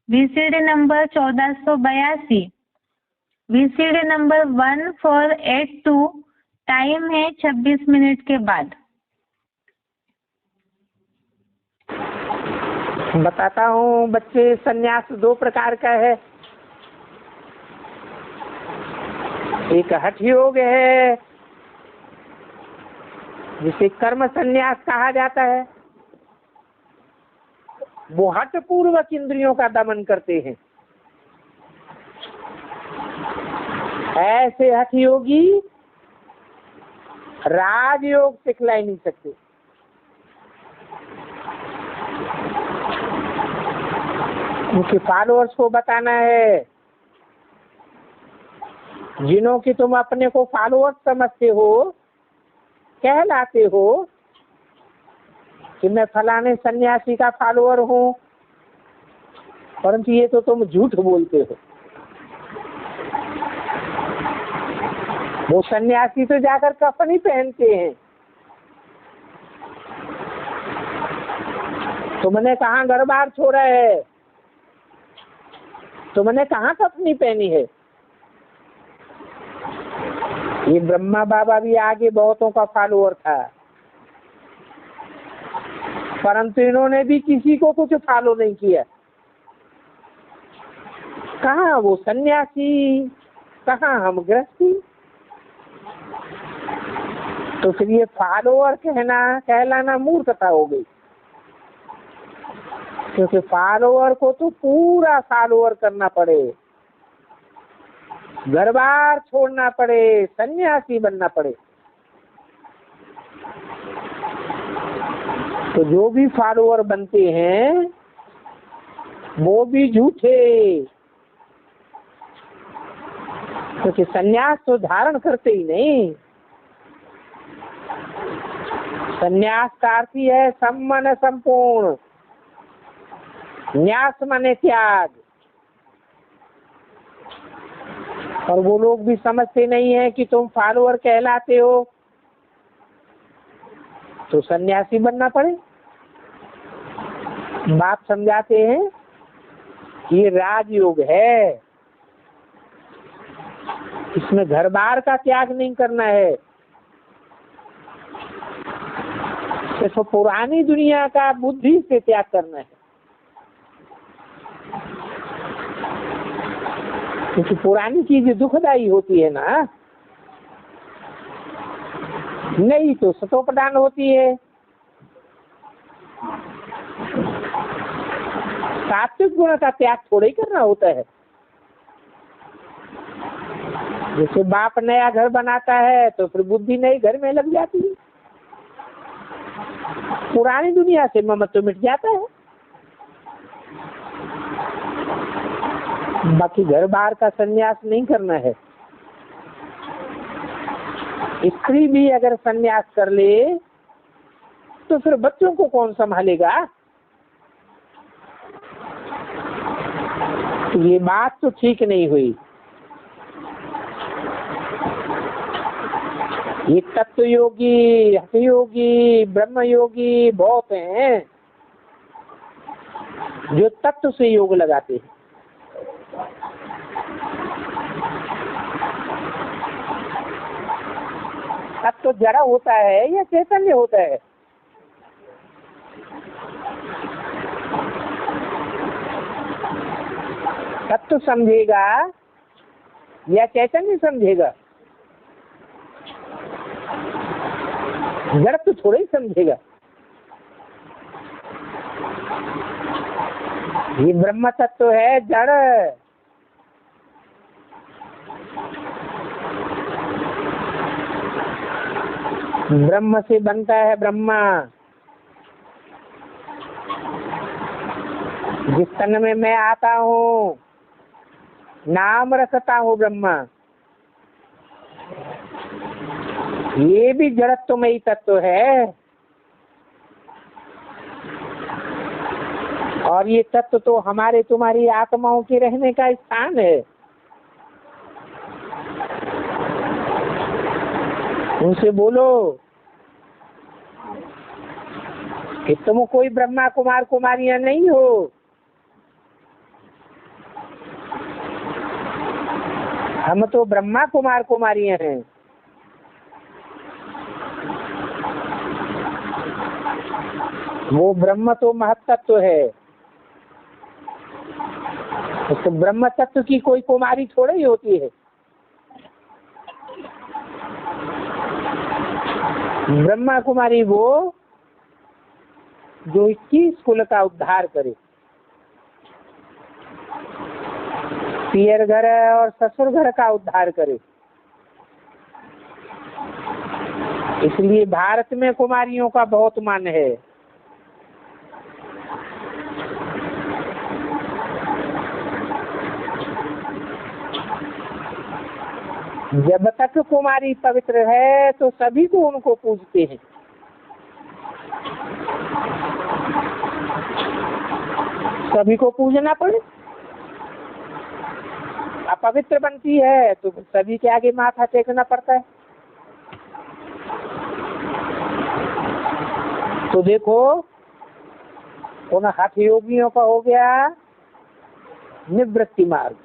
VCD number 1482 VCD number 1482 time है 26 मिनट के बाद। बताता हूँ बच्चे, सन्यास दो प्रकार का है। एक हठ योग है जिसे कर्म सन्यास कहा जाता है। वो हठ पूर्वक इंद्रियों का दमन करते हैं। ऐसे हठ योगी राजयोग सिखला नहीं सकते। उनके फॉलोअर्स को बताना है, जिन्हों की तुम अपने को फॉलोअर्स समझते हो, कहलाते हो कि मैं फलाने सन्यासी का फॉलोअर हूँ, परंतु ये तो तुम झूठ बोलते हो। वो सन्यासी तो जाकर कफन ही पहनते हैं। तुमने कहाँ घर बार छोड़ा है, तुमने कहाँ कफनी पहनी है। ये ब्रह्मा बाबा भी आगे बहुतों का फॉलोअर था, परंतु इन्होंने भी किसी को कुछ फॉलो नहीं किया। कहाँ वो सन्यासी, कहाँ हम गृहस्थी। तो फिर ये फॉलोअर कहलाना मूर्खता हो गई, क्योंकि फॉलोअर को तो पूरा फॉलोअर करना पड़े, घर बार छोड़ना पड़े, सन्यासी बनना पड़े। तो जो भी फॉलोअर बनते हैं वो भी झूठे, क्योंकि सन्यास तो धारण करते ही नहीं। सन्यास का अर्थ ही है सम्मन संपूर्ण, न्यास माने त्याग। और वो लोग भी समझते नहीं है कि तुम फॉलोअर कहलाते हो तो सन्यासी बनना पड़े। बाप समझाते हैं ये राजयोग है, इसमें घर बार का त्याग नहीं करना है, सिर्फ पुरानी दुनिया का बुद्धि से त्याग करना है। क्योंकि पुरानी चीजें दुखदायी होती है ना, नहीं तो सतोप्रधान होती है। सात्विक गुण का त्याग थोड़ा ही करना होता है। जैसे बाप नया घर बनाता है तो फिर बुद्धि नई घर में लग जाती है, पुरानी दुनिया से ममत्व मिट जाता है। बाकी घर बार का संन्यास नहीं करना है। स्त्री भी अगर संन्यास कर ले तो फिर बच्चों को कौन संभालेगा? तो ये बात तो ठीक नहीं हुई। ये तत्व योगी, हठ योगी, ब्रह्म योगी बहुत हैं जो तत्व से योग लगाते हैं। तत्व जड़ा होता है या चैतन्य होता है? तत्व समझेगा या चैतन्य समझेगा? जड़ तो थोड़ा ही समझेगा। ये ब्रह्म तत्व है जड़। ब्रह्म से बनता है ब्रह्मा। जिस तन में मैं आता हूँ नाम रखता हूँ ब्रह्मा। ये भी जड़त्वमयी तत्व है। और ये तत्व तो हमारे तुम्हारी आत्माओं के रहने का स्थान है। उनसे बोलो कि तुम कोई ब्रह्मा कुमार कुमारियां नहीं हो। हम तो ब्रह्मा कुमार कुमारियां हैं। वो ब्रह्म तो महत्त्व है। तो ब्रह्म तत्व की कोई कुमारी थोड़ी ही होती है। ब्रह्मा कुमारी वो जो 21 कुल का उद्धार करे। पियर घर और ससुर घर का उद्धार करे। इसलिए भारत में कुमारियों का बहुत मान है। जब तक कुमारी पवित्र है तो सभी को उनको पूजते हैं। सभी को पूजना पड़े। अपवित्र बनती है तो सभी के आगे माथा टेकना पड़ता है। तो देखो उन हठ योगियों का हो गया निवृत्ति मार्ग,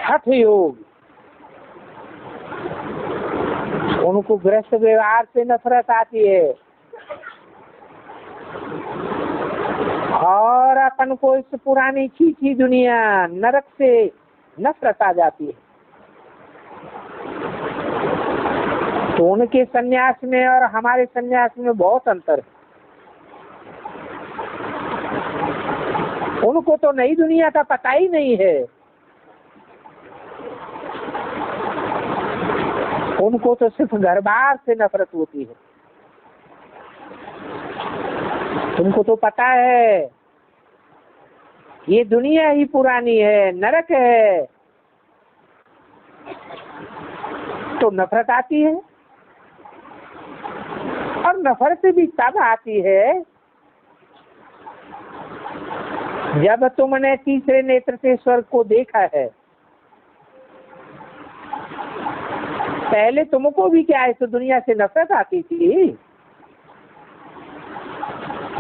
हठ योग। उनको गृहस्थ व्यवहार से नफरत आती है और अपन को इस पुरानी खींची दुनिया नरक से नफरत आ जाती है। तो उनके सन्यास में और हमारे सन्यास में बहुत अंतर है। उनको तो नई दुनिया का पता ही नहीं है। उनको तो सिर्फ घर बार से नफरत होती है। तुमको तो पता है ये दुनिया ही पुरानी है, नरक है, तो नफरत आती है। और नफरत भी तब आती है जब तुमने तीसरे नेत्र से स्वर्ग को देखा है। पहले तुमको भी क्या इस दुनिया से नफरत आती थी?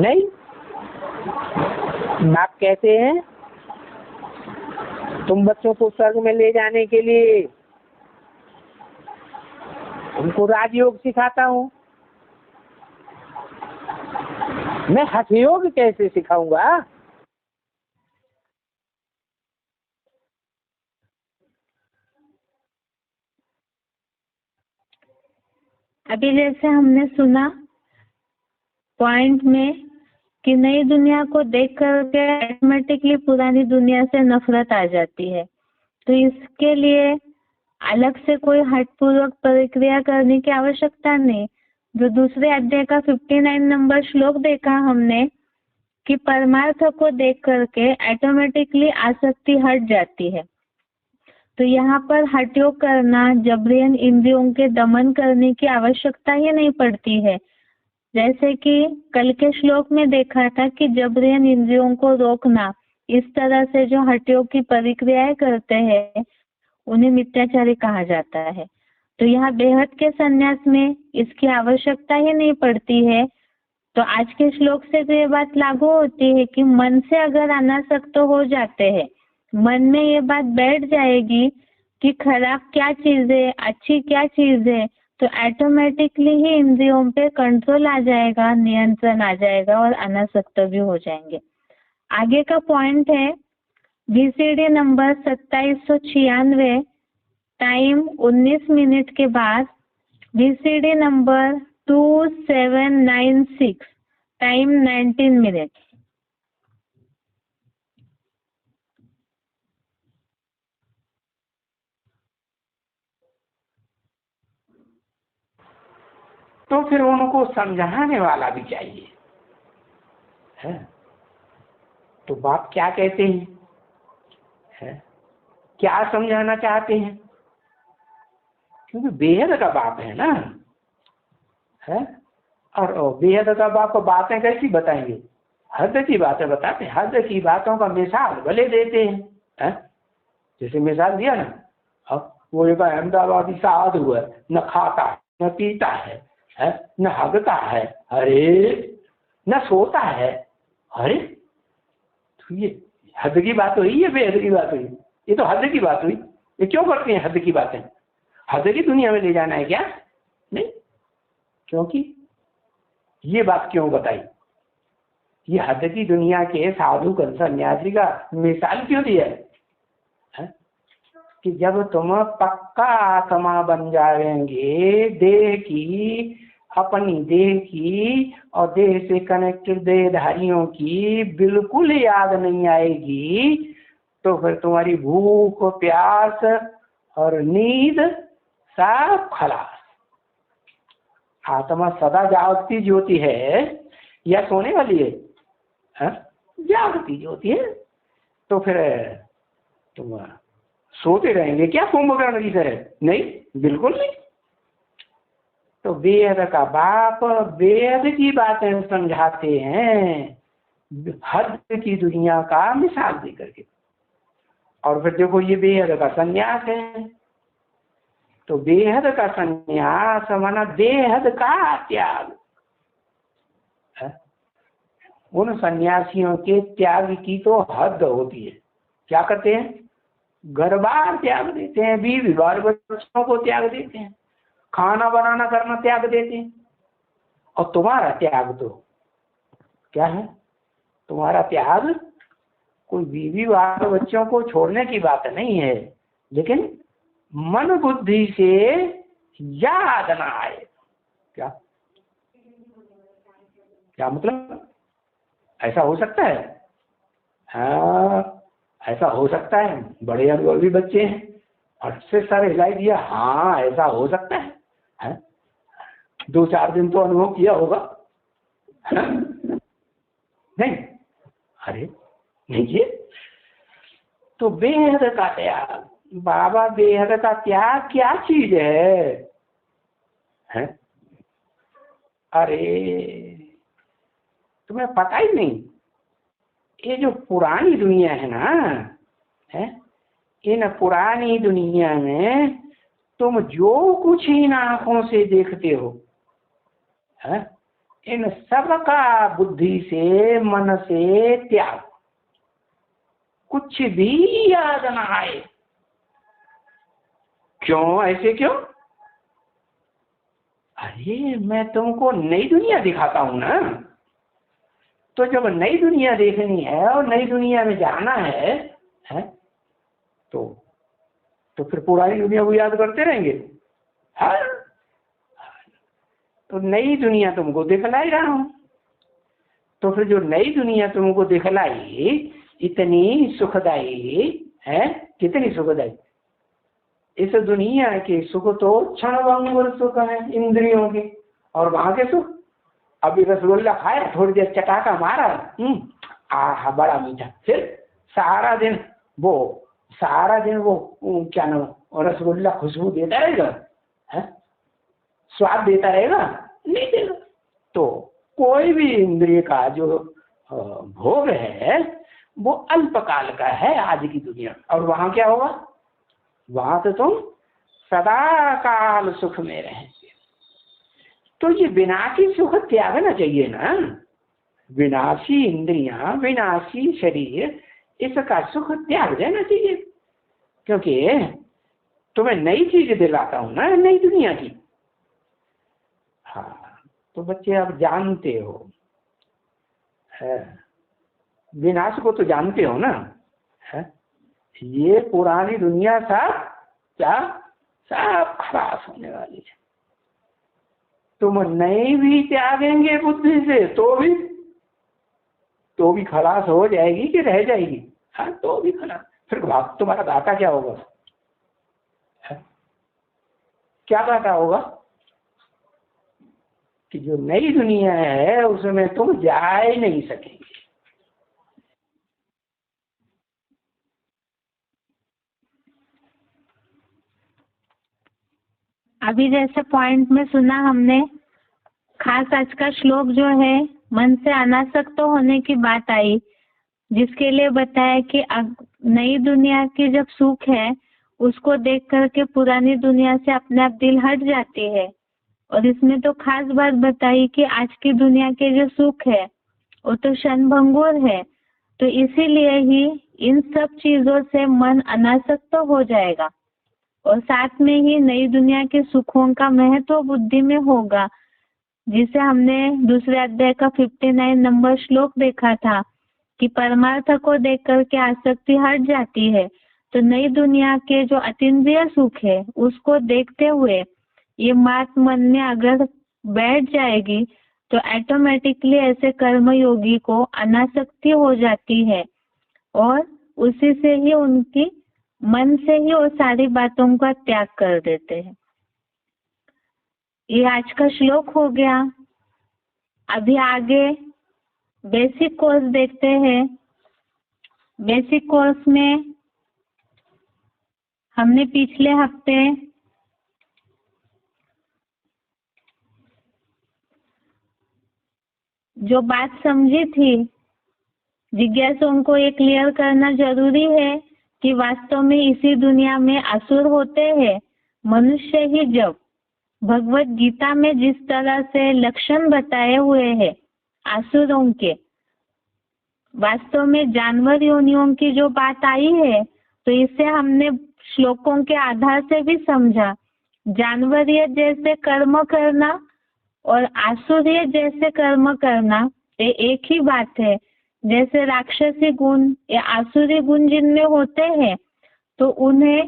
नहीं। बाप कहते हैं तुम बच्चों को स्वर्ग में ले जाने के लिए उनको राजयोग सिखाता हूँ। मैं हठ योग कैसे सिखाऊंगा? अभी जैसे हमने सुना पॉइंट में कि नई दुनिया को देख करके ऑटोमेटिकली पुरानी दुनिया से नफरत आ जाती है, तो इसके लिए अलग से कोई हठपूर्वक प्रक्रिया करने की आवश्यकता नहीं। जो दूसरे अध्याय का 59 नंबर श्लोक देखा हमने कि परमार्थ को देख करके ऑटोमेटिकली आसक्ति हट जाती है। तो यहाँ पर हठयोग करना, जबरियन इंद्रियों के दमन करने की आवश्यकता ही नहीं पड़ती है। जैसे कि कल के श्लोक में देखा था कि जबरियन इंद्रियों को रोकना, इस तरह से जो हठयोग की परिक्रियाएं करते हैं उन्हें मिथ्याचारी कहा जाता है। तो यहाँ बेहद के संन्यास में इसकी आवश्यकता ही नहीं पड़ती है। तो आज के श्लोक से तो ये बात लागू होती है कि मन से अगर अनासक्त हो जाते हैं, मन में ये बात बैठ जाएगी कि खराब क्या चीज है, अच्छी क्या चीज है, तो ऑटोमेटिकली ही इंद्रियों पे कंट्रोल आ जाएगा, नियंत्रण आ जाएगा और अनासक्त भी हो जाएंगे। आगे का पॉइंट है VCD नंबर 2796, टाइम 19 मिनट के बाद। VCD number 2796, time 19 minute. तो फिर उनको समझाने वाला भी चाहिए, है? तो बाप क्या कहते हैं, है? क्या समझाना चाहते हैं? क्योंकि बेहद का बाप है ना, है? और बेहद का बाप को बातें कैसी बताएंगे? हद की बातें बताते हैं, हद की बातों का मिसाल भले देते हैं, है? जैसे मिसाल दिया ना, अब वो एक अहमदाबादी साधु है, न खाता है, न पीता है, न हगता है, अरे न सोता है, अरे तो ये हद की बात हुई, ये बेहद की बात हुई? ये तो हद की बात हुई। ये क्यों करते हैं हद की बातें? हद की दुनिया में ले जाना है क्या? नहीं, क्योंकि ये बात क्यों बताई? ये हद की दुनिया के साधु सन्यासी का मिसाल क्यों दिया है? कि जब तुम पक्का आत्मा बन जाएंगे, देह की, अपनी देह की और देह से कनेक्टेड देहधारियों की बिल्कुल याद नहीं आएगी, तो फिर तुम्हारी भूख, प्यास और नींद सब खलास। आत्मा सदा जागती ज्योति है या सोने वाली है? जागती ज्योति है। तो फिर तुम सोते रहेंगे क्या कुंभकर्ण की तरह? नहीं, बिल्कुल नहीं। तो वेद का बाप वेद की बातें समझाते हैं, हद की दुनिया का मिसाल दे करके। और फिर देखो ये बेहद का संन्यास है। तो बेहद का संन्यास माना बेहद का त्याग। उन सन्यासियों के त्याग की तो हद होती है। क्या करते हैं? घर बार त्याग देते हैं, बीवी बाल बच्चों को त्याग देते हैं, खाना बनाना करना त्याग देते हैं। और तुम्हारा त्याग तो क्या है? तुम्हारा त्याग कोई बीवी बाल बच्चों को छोड़ने की बात नहीं है, लेकिन मन बुद्धि से याद ना आए। क्या क्या मतलब? ऐसा हो सकता है? हाँ, ऐसा हो सकता है। बड़े अनुभवी बच्चे हैं, फट से सर हिलाई दिया, हाँ ऐसा हो सकता है? 2-4 दिन तो अनुभव किया होगा, है? नहीं, अरे नहीं किए। तो बेहद का त्याग, बाबा बेहद का त्याग क्या चीज है? अरे तुम्हें पता ही नहीं, ये जो पुरानी दुनिया है ना, है, इन पुरानी दुनिया में तुम जो कुछ इन आंखों से देखते हो, है, इन सब का बुद्धि से, मन से त्याग। कुछ भी याद ना आए। क्यों? ऐसे क्यों? अरे मैं तुमको नई दुनिया दिखाता हूं ना। तो जब नई दुनिया देखनी है और नई दुनिया में जाना है, तो फिर पुरानी दुनिया को याद करते रहेंगे? हाँ, तो नई दुनिया तुमको दिखलाई रहा हूं। तो फिर जो नई दुनिया तुमको दिखलाई इतनी सुखदाई है, कितनी सुखदाई। इस दुनिया के सुख तो क्षणभंगुर सुख है इंद्रियों के, और वहां के सुख, अभी रसगुल्ला खाया, थोड़ी देर चटाका मारा, आहा बड़ा मीठा, फिर सारा दिन वो सारा दिन वो क्या नाम रसगुल्ला खुशबू देता रहेगा, है स्वाद देता रहेगा? नहीं देगा। तो कोई भी इंद्रिय का जो भोग है वो अल्पकाल का है आज की दुनिया। और वहां क्या होगा? वहां तो तुम सदा काल सुख में रहेंगे। तो ये विनाशी सुख त्यागना चाहिए ना। विनाशी इंद्रियां, विनाशी शरीर, इसका सुख त्याग देना चाहिए। क्योंकि तुम्हें नई चीज दिलाता हूं ना, नई दुनिया की। हाँ, तो बच्चे आप जानते हो है, विनाश को तो जानते हो ना, है? ये पुरानी दुनिया सब क्या सब खलास होने वाली है। तुम नहीं भी त्यागेंगे बुद्धि से तो भी खलास हो जाएगी कि रह जाएगी? हाँ, तो भी खलास। फिर तुम्हारा घाटा क्या होगा? है? क्या घाटा होगा? कि जो नई दुनिया है उसमें तुम जा ही नहीं सकेंगे। अभी जैसे पॉइंट में सुना हमने, खास आज का श्लोक जो है मन से अनासक्त होने की बात आई, जिसके लिए बताया कि नई दुनिया की जब सुख है उसको देख करके पुरानी दुनिया से अपने आप दिल हट जाती है। और इसमें तो खास बात बताई कि आज की दुनिया के जो सुख है वो तो क्षणभंगुर है। तो इसीलिए ही इन सब चीजों से मन अनासक्त हो जाएगा और साथ में ही नई दुनिया के सुखों का महत्व बुद्धि में होगा, जिसे हमने दूसरे अध्याय का 59 नंबर श्लोक देखा था कि परमार्थ को देख करके आसक्ति हट जाती है। तो नई दुनिया के जो अतीन्द्रिय सुख है उसको देखते हुए ये बात मन में अगर बैठ जाएगी तो ऑटोमेटिकली ऐसे कर्मयोगी को अनासक्ति हो जाती है और उसी से ही उनकी मन से ही वो सारी बातों का त्याग कर देते हैं। ये आज का श्लोक हो गया। अभी आगे बेसिक कोर्स देखते हैं। बेसिक कोर्स में हमने पिछले हफ्ते जो बात समझी थी, जिज्ञासुओं को ये क्लियर करना जरूरी है कि वास्तव में इसी दुनिया में असुर होते हैं। मनुष्य ही जब भगवत गीता में जिस तरह से लक्षण बताए हुए हैं असुरों के, वास्तव में जानवर योनियों की जो बात आई है, तो इसे हमने श्लोकों के आधार से भी समझा। जानवरीय जैसे कर्म करना और आसुरीय जैसे कर्म करना ये एक ही बात है। जैसे राक्षसी गुण या आसुरी गुण जिनमें होते हैं तो उन्हें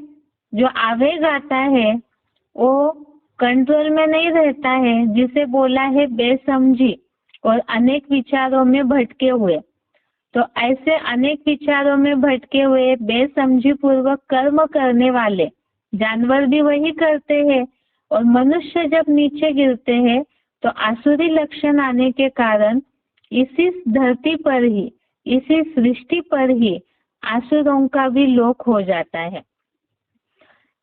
जो आवेग आता है वो कंट्रोल में नहीं रहता है, जिसे बोला है बेसमझी और अनेक विचारों में भटके हुए। तो ऐसे अनेक विचारों में भटके हुए बेसमझी पूर्वक कर्म करने वाले जानवर भी वही करते हैं। और मनुष्य जब नीचे गिरते हैं तो आसुरी लक्षण आने के कारण इसी धरती पर ही, इसी सृष्टि पर ही आसुरों का भी लोक हो जाता है।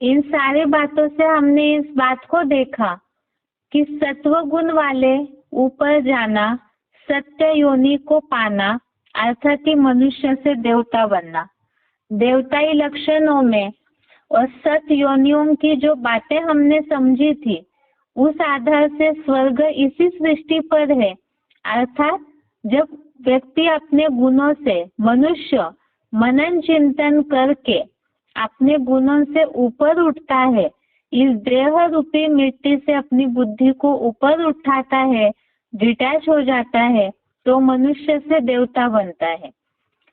इन सारी बातों से हमने इस बात को देखा कि सत्व गुण वाले ऊपर जाना, सत्य योनि को पाना, अर्थात ही मनुष्य से देवता बनना, देवताई लक्षणों में और सत्य योनियों की जो बातें हमने समझी थी उस आधार से स्वर्ग इसी सृष्टि पर है। अर्थात जब व्यक्ति अपने गुणों से, मनुष्य मनन चिंतन करके अपने गुणों से ऊपर उठता है, इस देह रूपी मिट्टी से अपनी बुद्धि को ऊपर उठाता है, डिटैच हो जाता है, तो मनुष्य से देवता बनता है।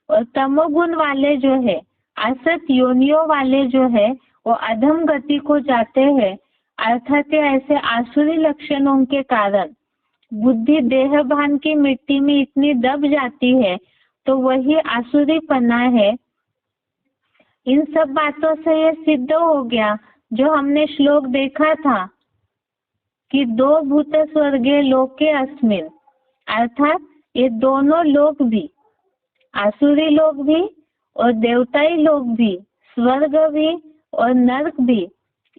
और तमोगुण वाले जो है, असत योनियों वाले जो है, वो अधम गति को जाते हैं। अर्थात ऐसे आसुरी लक्षणों के कारण बुद्धि देह भान की मिट्टी में इतनी दब जाती है, तो वही आसुरी पना है। इन सब बातों से ये सिद्ध हो गया जो हमने श्लोक देखा था कि दो भूत स्वर्गे लोके अस्मिन, अर्थात ये दोनों लोग भी, आसुरी लोग भी और देवताई लोग भी स्वर्ग भी और नरक भी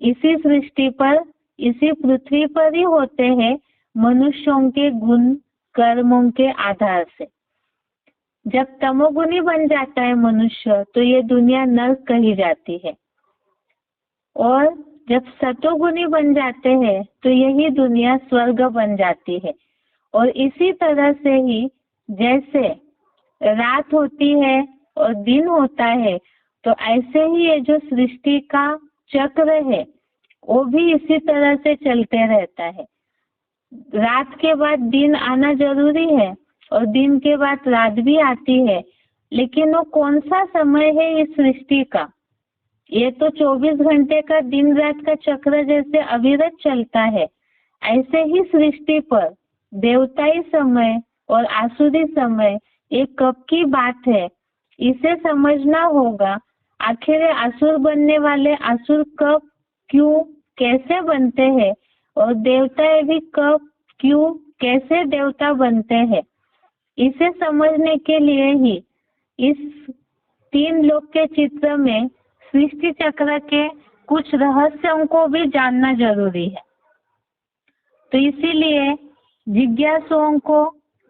इसी सृष्टि पर, इसी पृथ्वी पर ही होते हैं, मनुष्यों के गुण कर्मों के आधार से। जब तमोगुणी बन जाता है मनुष्य तो ये दुनिया नरक कही जाती है, और जब सतोगुणी बन जाते हैं तो यही दुनिया स्वर्ग बन जाती है। और इसी तरह से ही जैसे रात होती है और दिन होता है, तो ऐसे ही ये जो सृष्टि का चक्र है वो भी इसी तरह से चलते रहता है। रात के बाद दिन आना जरूरी है और दिन के बाद रात भी आती है, लेकिन वो कौन सा समय है इस सृष्टि का? ये तो 24 घंटे का दिन रात का चक्र जैसे अविरत चलता है, ऐसे ही सृष्टि पर देवताई समय और आसुरी समय ये कब की बात है, इसे समझना होगा। आखिर असुर बनने वाले असुर कब, क्यों, कैसे बनते हैं, और देवता भी कब, क्यों, कैसे देवता बनते हैं, इसे समझने के लिए ही इस 3 लोक के चित्र में सृष्टि चक्र के कुछ रहस्यों को भी जानना जरूरी है। तो इसीलिए जिज्ञासुओं को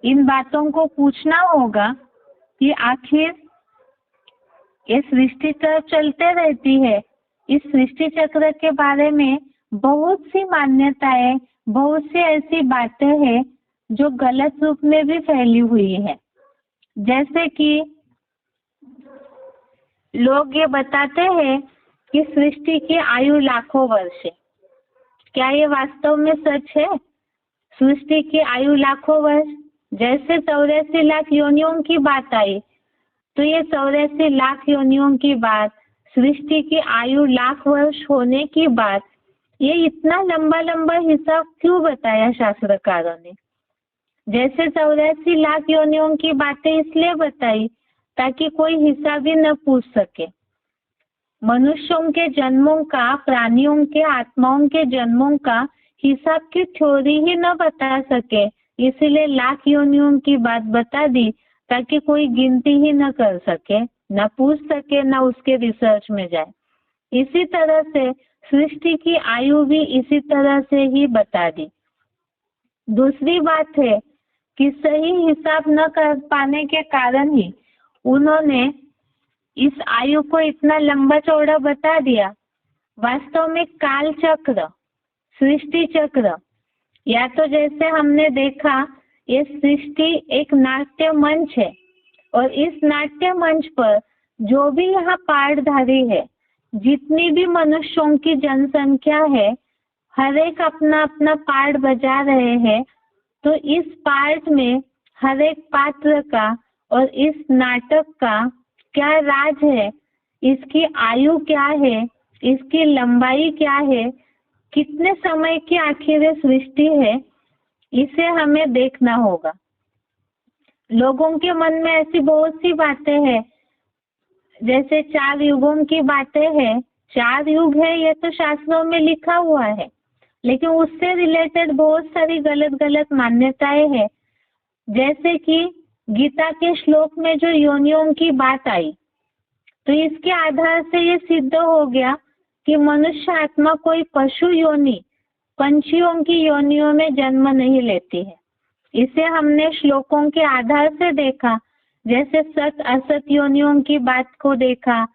इन बातों को पूछना होगा कि आखिर ये सृष्टि तो चलते रहती है, इस सृष्टि चक्र के बारे में बहुत सी मान्यताएं, बहुत सी ऐसी बातें हैं जो गलत रूप में भी फैली हुई है। जैसे कि लोग ये बताते हैं कि सृष्टि की आयु लाखों वर्ष है। क्या ये वास्तव में सच है? सृष्टि की आयु लाखों वर्ष, जैसे 84 लाख योनियों की बात आई, तो ये 84 लाख योनियों की बात, सृष्टि की आयु लाख वर्ष होने की बात, ये इतना लंबा लंबा हिसाब क्यों बताया शास्त्रकारों ने? जैसे 84 लाख योनियों की बातें इसलिए बताई ताकि कोई हिसाब ही न पूछ सके। मनुष्यों के जन्मों का, प्राणियों के आत्माओं के जन्मों का हिसाब की थ्योरी ही न बता सके, इसलिए लाख योनियों की बात बता दी ताकि कोई गिनती ही न कर सके, न पूछ सके, न उसके रिसर्च में जाए। इसी तरह से सृष्टि की आयु भी इसी तरह से ही बता दी। दूसरी बात है कि सही हिसाब न कर पाने के कारण ही उन्होंने इस आयु को इतना लंबा चौड़ा बता दिया। वास्तव में काल चक्र, सृष्टि चक्र, या तो जैसे हमने देखा ये सृष्टि एक नाट्य मंच है, और इस नाट्य मंच पर जो भी यहाँ पार्टधारी है, जितनी भी मनुष्यों की जनसंख्या है, हर एक अपना अपना पार्ट बजा रहे हैं। तो इस पार्ट में हर एक पात्र का और इस नाटक का क्या राज है, इसकी आयु क्या है, इसकी लंबाई क्या है, कितने समय की आखिर ये सृष्टि है, इसे हमें देखना होगा। लोगों के मन में ऐसी बहुत सी बातें हैं, जैसे 4 युगों की बातें हैं। 4 युग है ये तो शास्त्रों में लिखा हुआ है, लेकिन उससे रिलेटेड बहुत सारी गलत गलत मान्यताएं हैं। जैसे कि गीता के श्लोक में जो योनियों की बात आई, तो इसके आधार से ये सिद्ध हो गया कि मनुष्य आत्मा कोई पशु योनि, पंछियों की योनियों में जन्म नहीं लेती है। इसे हमने श्लोकों के आधार से देखा। जैसे सत असत योनियों की बात को देखा,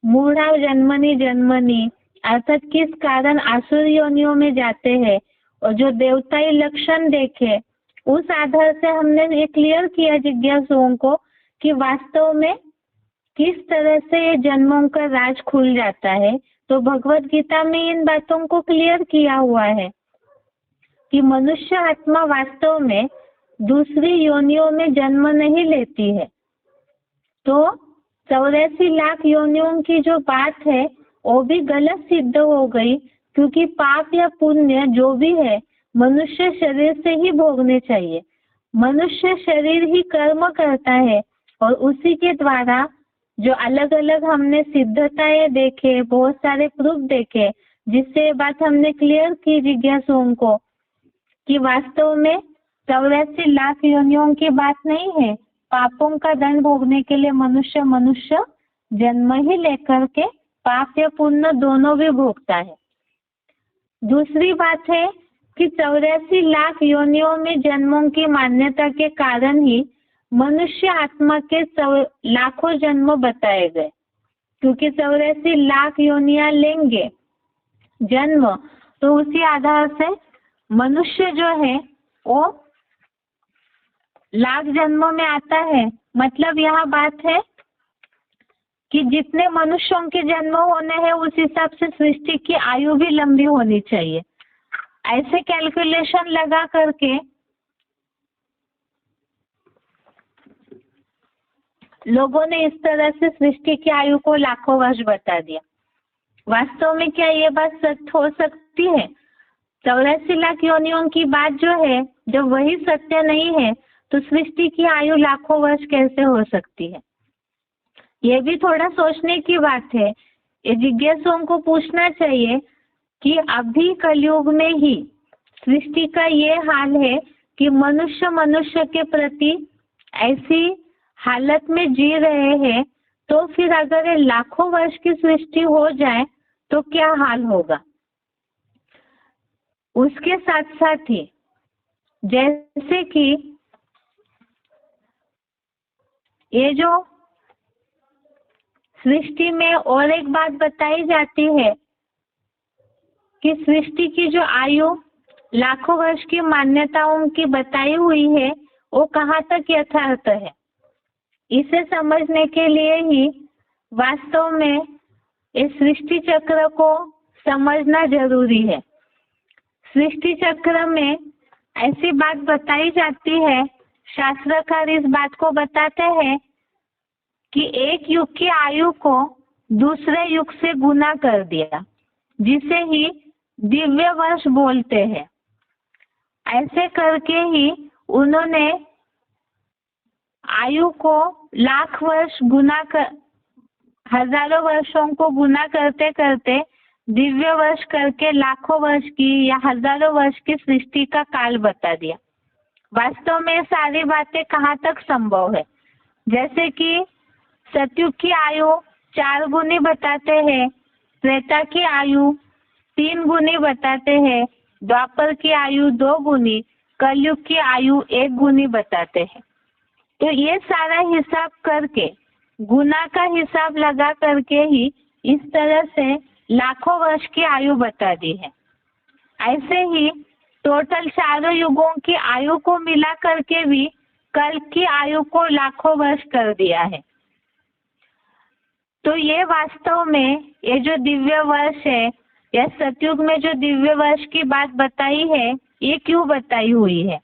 मूढ़ा जन्मनी जन्मनी, अर्थात किस कारण आसुर योनियों में जाते हैं, और जो देवताई लक्षण देखे, उस आधार से हमने ये क्लियर किया जिज्ञासुओं को कि वास्तव में किस तरह से ये जन्मों का राज खुल जाता है। तो भगवत गीता में इन बातों को क्लियर किया हुआ है कि मनुष्य आत्मा वास्तव में दूसरी योनियों में जन्म नहीं लेती है। तो 84 लाख योनियों की जो बात है वो भी गलत सिद्ध हो गई, क्योंकि पाप या पुण्य जो भी है मनुष्य शरीर से ही भोगने चाहिए। मनुष्य शरीर ही कर्म करता है, और उसी के द्वारा जो अलग अलग हमने सिद्धताएं देखे, बहुत सारे प्रूफ देखे, जिससे ये बात हमने क्लियर की जिज्ञासुओं को कि वास्तव में 84 लाख योनियों की बात नहीं है। पापों का दंड भोगने के लिए मनुष्य जन्म ही लेकर के पाप या पुण्य दोनों भी भोगता है। दूसरी बात है कि 84 लाख योनियों में जन्मों की मान्यता के कारण ही मनुष्य आत्मा के लाखों जन्म बताए गए, क्योंकि 84 लाख योनियां लेंगे जन्म, तो उसी आधार से मनुष्य जो है वो लाख जन्मों में आता है। मतलब यह बात है कि जितने मनुष्यों के जन्म होने हैं उस हिसाब से सृष्टि की आयु भी लंबी होनी चाहिए। ऐसे कैलकुलेशन लगा करके लोगों ने इस तरह से सृष्टि की आयु को लाखों वर्ष बता दिया। वास्तव में क्या ये बात सत्य हो सकती है? 84 लाख योनियों की बात जो है, जब वही सत्य नहीं है तो सृष्टि की आयु लाखों वर्ष कैसे हो सकती है? ये भी थोड़ा सोचने की बात है। ये जिज्ञासुओं को पूछना चाहिए कि अभी कलयुग में ही सृष्टि का ये हाल है कि मनुष्य के प्रति ऐसी हालत में जी रहे हैं, तो फिर अगर ये लाखों वर्ष की सृष्टि हो जाए तो क्या हाल होगा। उसके साथ साथ ही जैसे कि ये जो सृष्टि में और एक बात बताई जाती है कि सृष्टि की जो आयु लाखों वर्ष की मान्यताओं की बताई हुई है वो कहाँ तक यथार्थ है। इसे समझने के लिए ही वास्तव में इस सृष्टि चक्र को समझना जरूरी है। सृष्टि चक्र में ऐसी बात बताई जाती है, शास्त्रकार इस बात को बताते हैं कि एक युग की आयु को दूसरे युग से गुना कर दिया, जिसे ही दिव्य वर्ष बोलते हैं। ऐसे करके ही उन्होंने आयु को लाख वर्ष गुना कर, हजारों वर्षों को गुना करते करते दिव्य वर्ष करके लाखों वर्ष की या हजारों वर्ष की सृष्टि का काल बता दिया। वास्तव में सारी बातें कहाँ तक संभव है? जैसे कि सतयुग की आयु 4 गुनी बताते हैं, त्रेता की आयु 3 गुनी बताते हैं, द्वापर की आयु 2 गुनी, कलयुग की आयु 1 गुनी बताते हैं। तो ये सारा हिसाब करके, गुना का हिसाब लगा करके ही इस तरह से लाखों वर्ष की आयु बता दी है। ऐसे ही टोटल चारों युगों की आयु को मिला करके भी कल की आयु को लाखों वर्ष कर दिया है। तो ये वास्तव में ये जो दिव्य वर्ष है या सतयुग में जो दिव्य वर्ष की बात बताई है, ये क्यों बताई हुई है?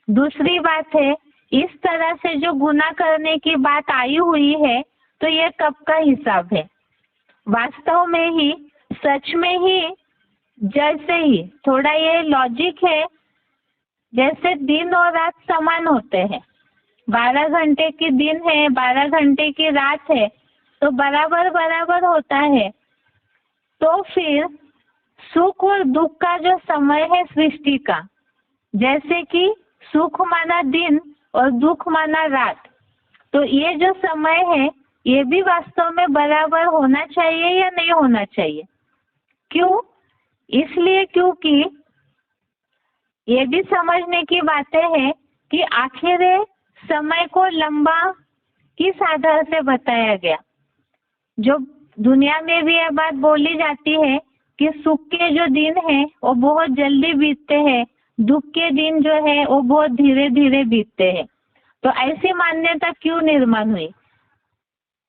दूसरी बात है, इस तरह से जो गुना करने की बात आई हुई है, तो ये कब का हिसाब है? वास्तव में ही सच में ही जैसे ही थोड़ा ये लॉजिक है, जैसे दिन और रात समान होते हैं, 12 घंटे की दिन है, 12 घंटे की रात है, तो बराबर बराबर होता है। तो फिर सुख और दुख का जो समय है सृष्टि का, जैसे कि सुख माना दिन और दुख माना रात, तो ये जो समय है ये भी वास्तव में बराबर होना चाहिए या नहीं होना चाहिए? क्यों? इसलिए क्योंकि ये भी समझने की बातें हैं कि आखिर समय को लंबा किस आधार से बताया गया। जो दुनिया में भी यह बात बोली जाती है कि सुख के जो दिन हैं वो बहुत जल्दी बीतते हैं, दुख के दिन जो है वो बहुत धीरे धीरे बीतते हैं। तो ऐसी मान्यता क्यों निर्माण हुई?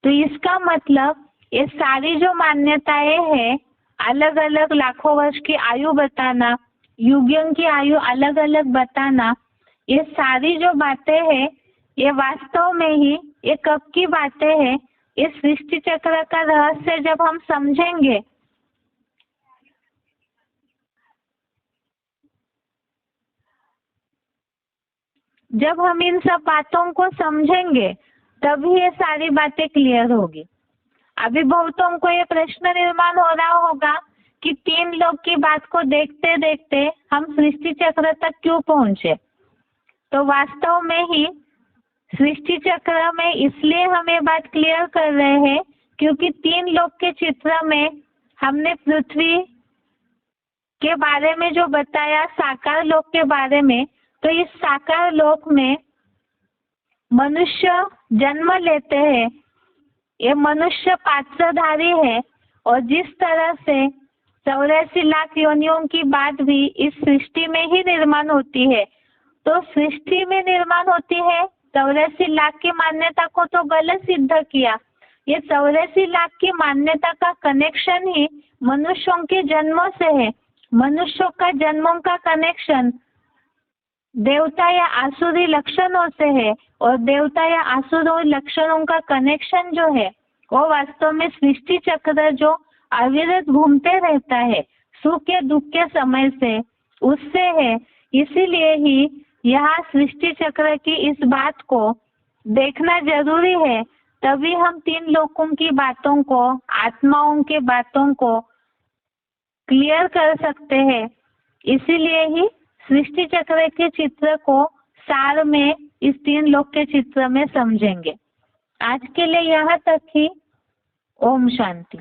तो इसका मतलब ये सारी जो मान्यताएं हैं, अलग अलग लाखों वर्ष की आयु बताना, युगों की आयु अलग अलग बताना, ये सारी जो बातें हैं ये वास्तव में ही ये कब की बातें हैं? इस सृष्टि चक्र का रहस्य जब हम समझेंगे, जब हम इन सब बातों को समझेंगे तभी ये सारी बातें क्लियर होगी। अभी बहुतों को ये प्रश्न निर्माण हो रहा होगा कि 3 लोग की बात को देखते देखते हम सृष्टि चक्र तक क्यों पहुंचे। तो वास्तव में ही सृष्टि चक्र में इसलिए हम ये बात क्लियर कर रहे हैं क्योंकि 3 लोक के चित्र में हमने पृथ्वी के बारे में जो बताया, साकार लोक के बारे में, तो इस साकार लोक में मनुष्य जन्म लेते हैं। ये मनुष्य पात्रधारी है और जिस तरह से 84 लाख योनियों की बात भी इस सृष्टि में ही निर्माण होती है, तो सृष्टि में निर्माण होती है। 84 लाख की मान्यता को तो गलत सिद्ध किया। ये 84 लाख की मान्यता का कनेक्शन ही मनुष्यों के जन्मों से है। मनुष्यों का जन्मों का कनेक्शन देवता या आसुरी लक्षणों से है और देवता या आसुरी लक्षणों का कनेक्शन जो है वो वास्तव में सृष्टि चक्र जो अविरत घूमते रहता है सुख के दुख के समय से, उससे है। इसीलिए ही यहाँ सृष्टि चक्र की इस बात को देखना जरूरी है, तभी हम 3 लोकों की बातों को, आत्माओं के बातों को क्लियर कर सकते हैं। इसीलिए ही सृष्टि चक्र के चित्र को सार में इस 3 लोक के चित्र में समझेंगे। आज के लिए यहाँ तक ही। ओम शांति।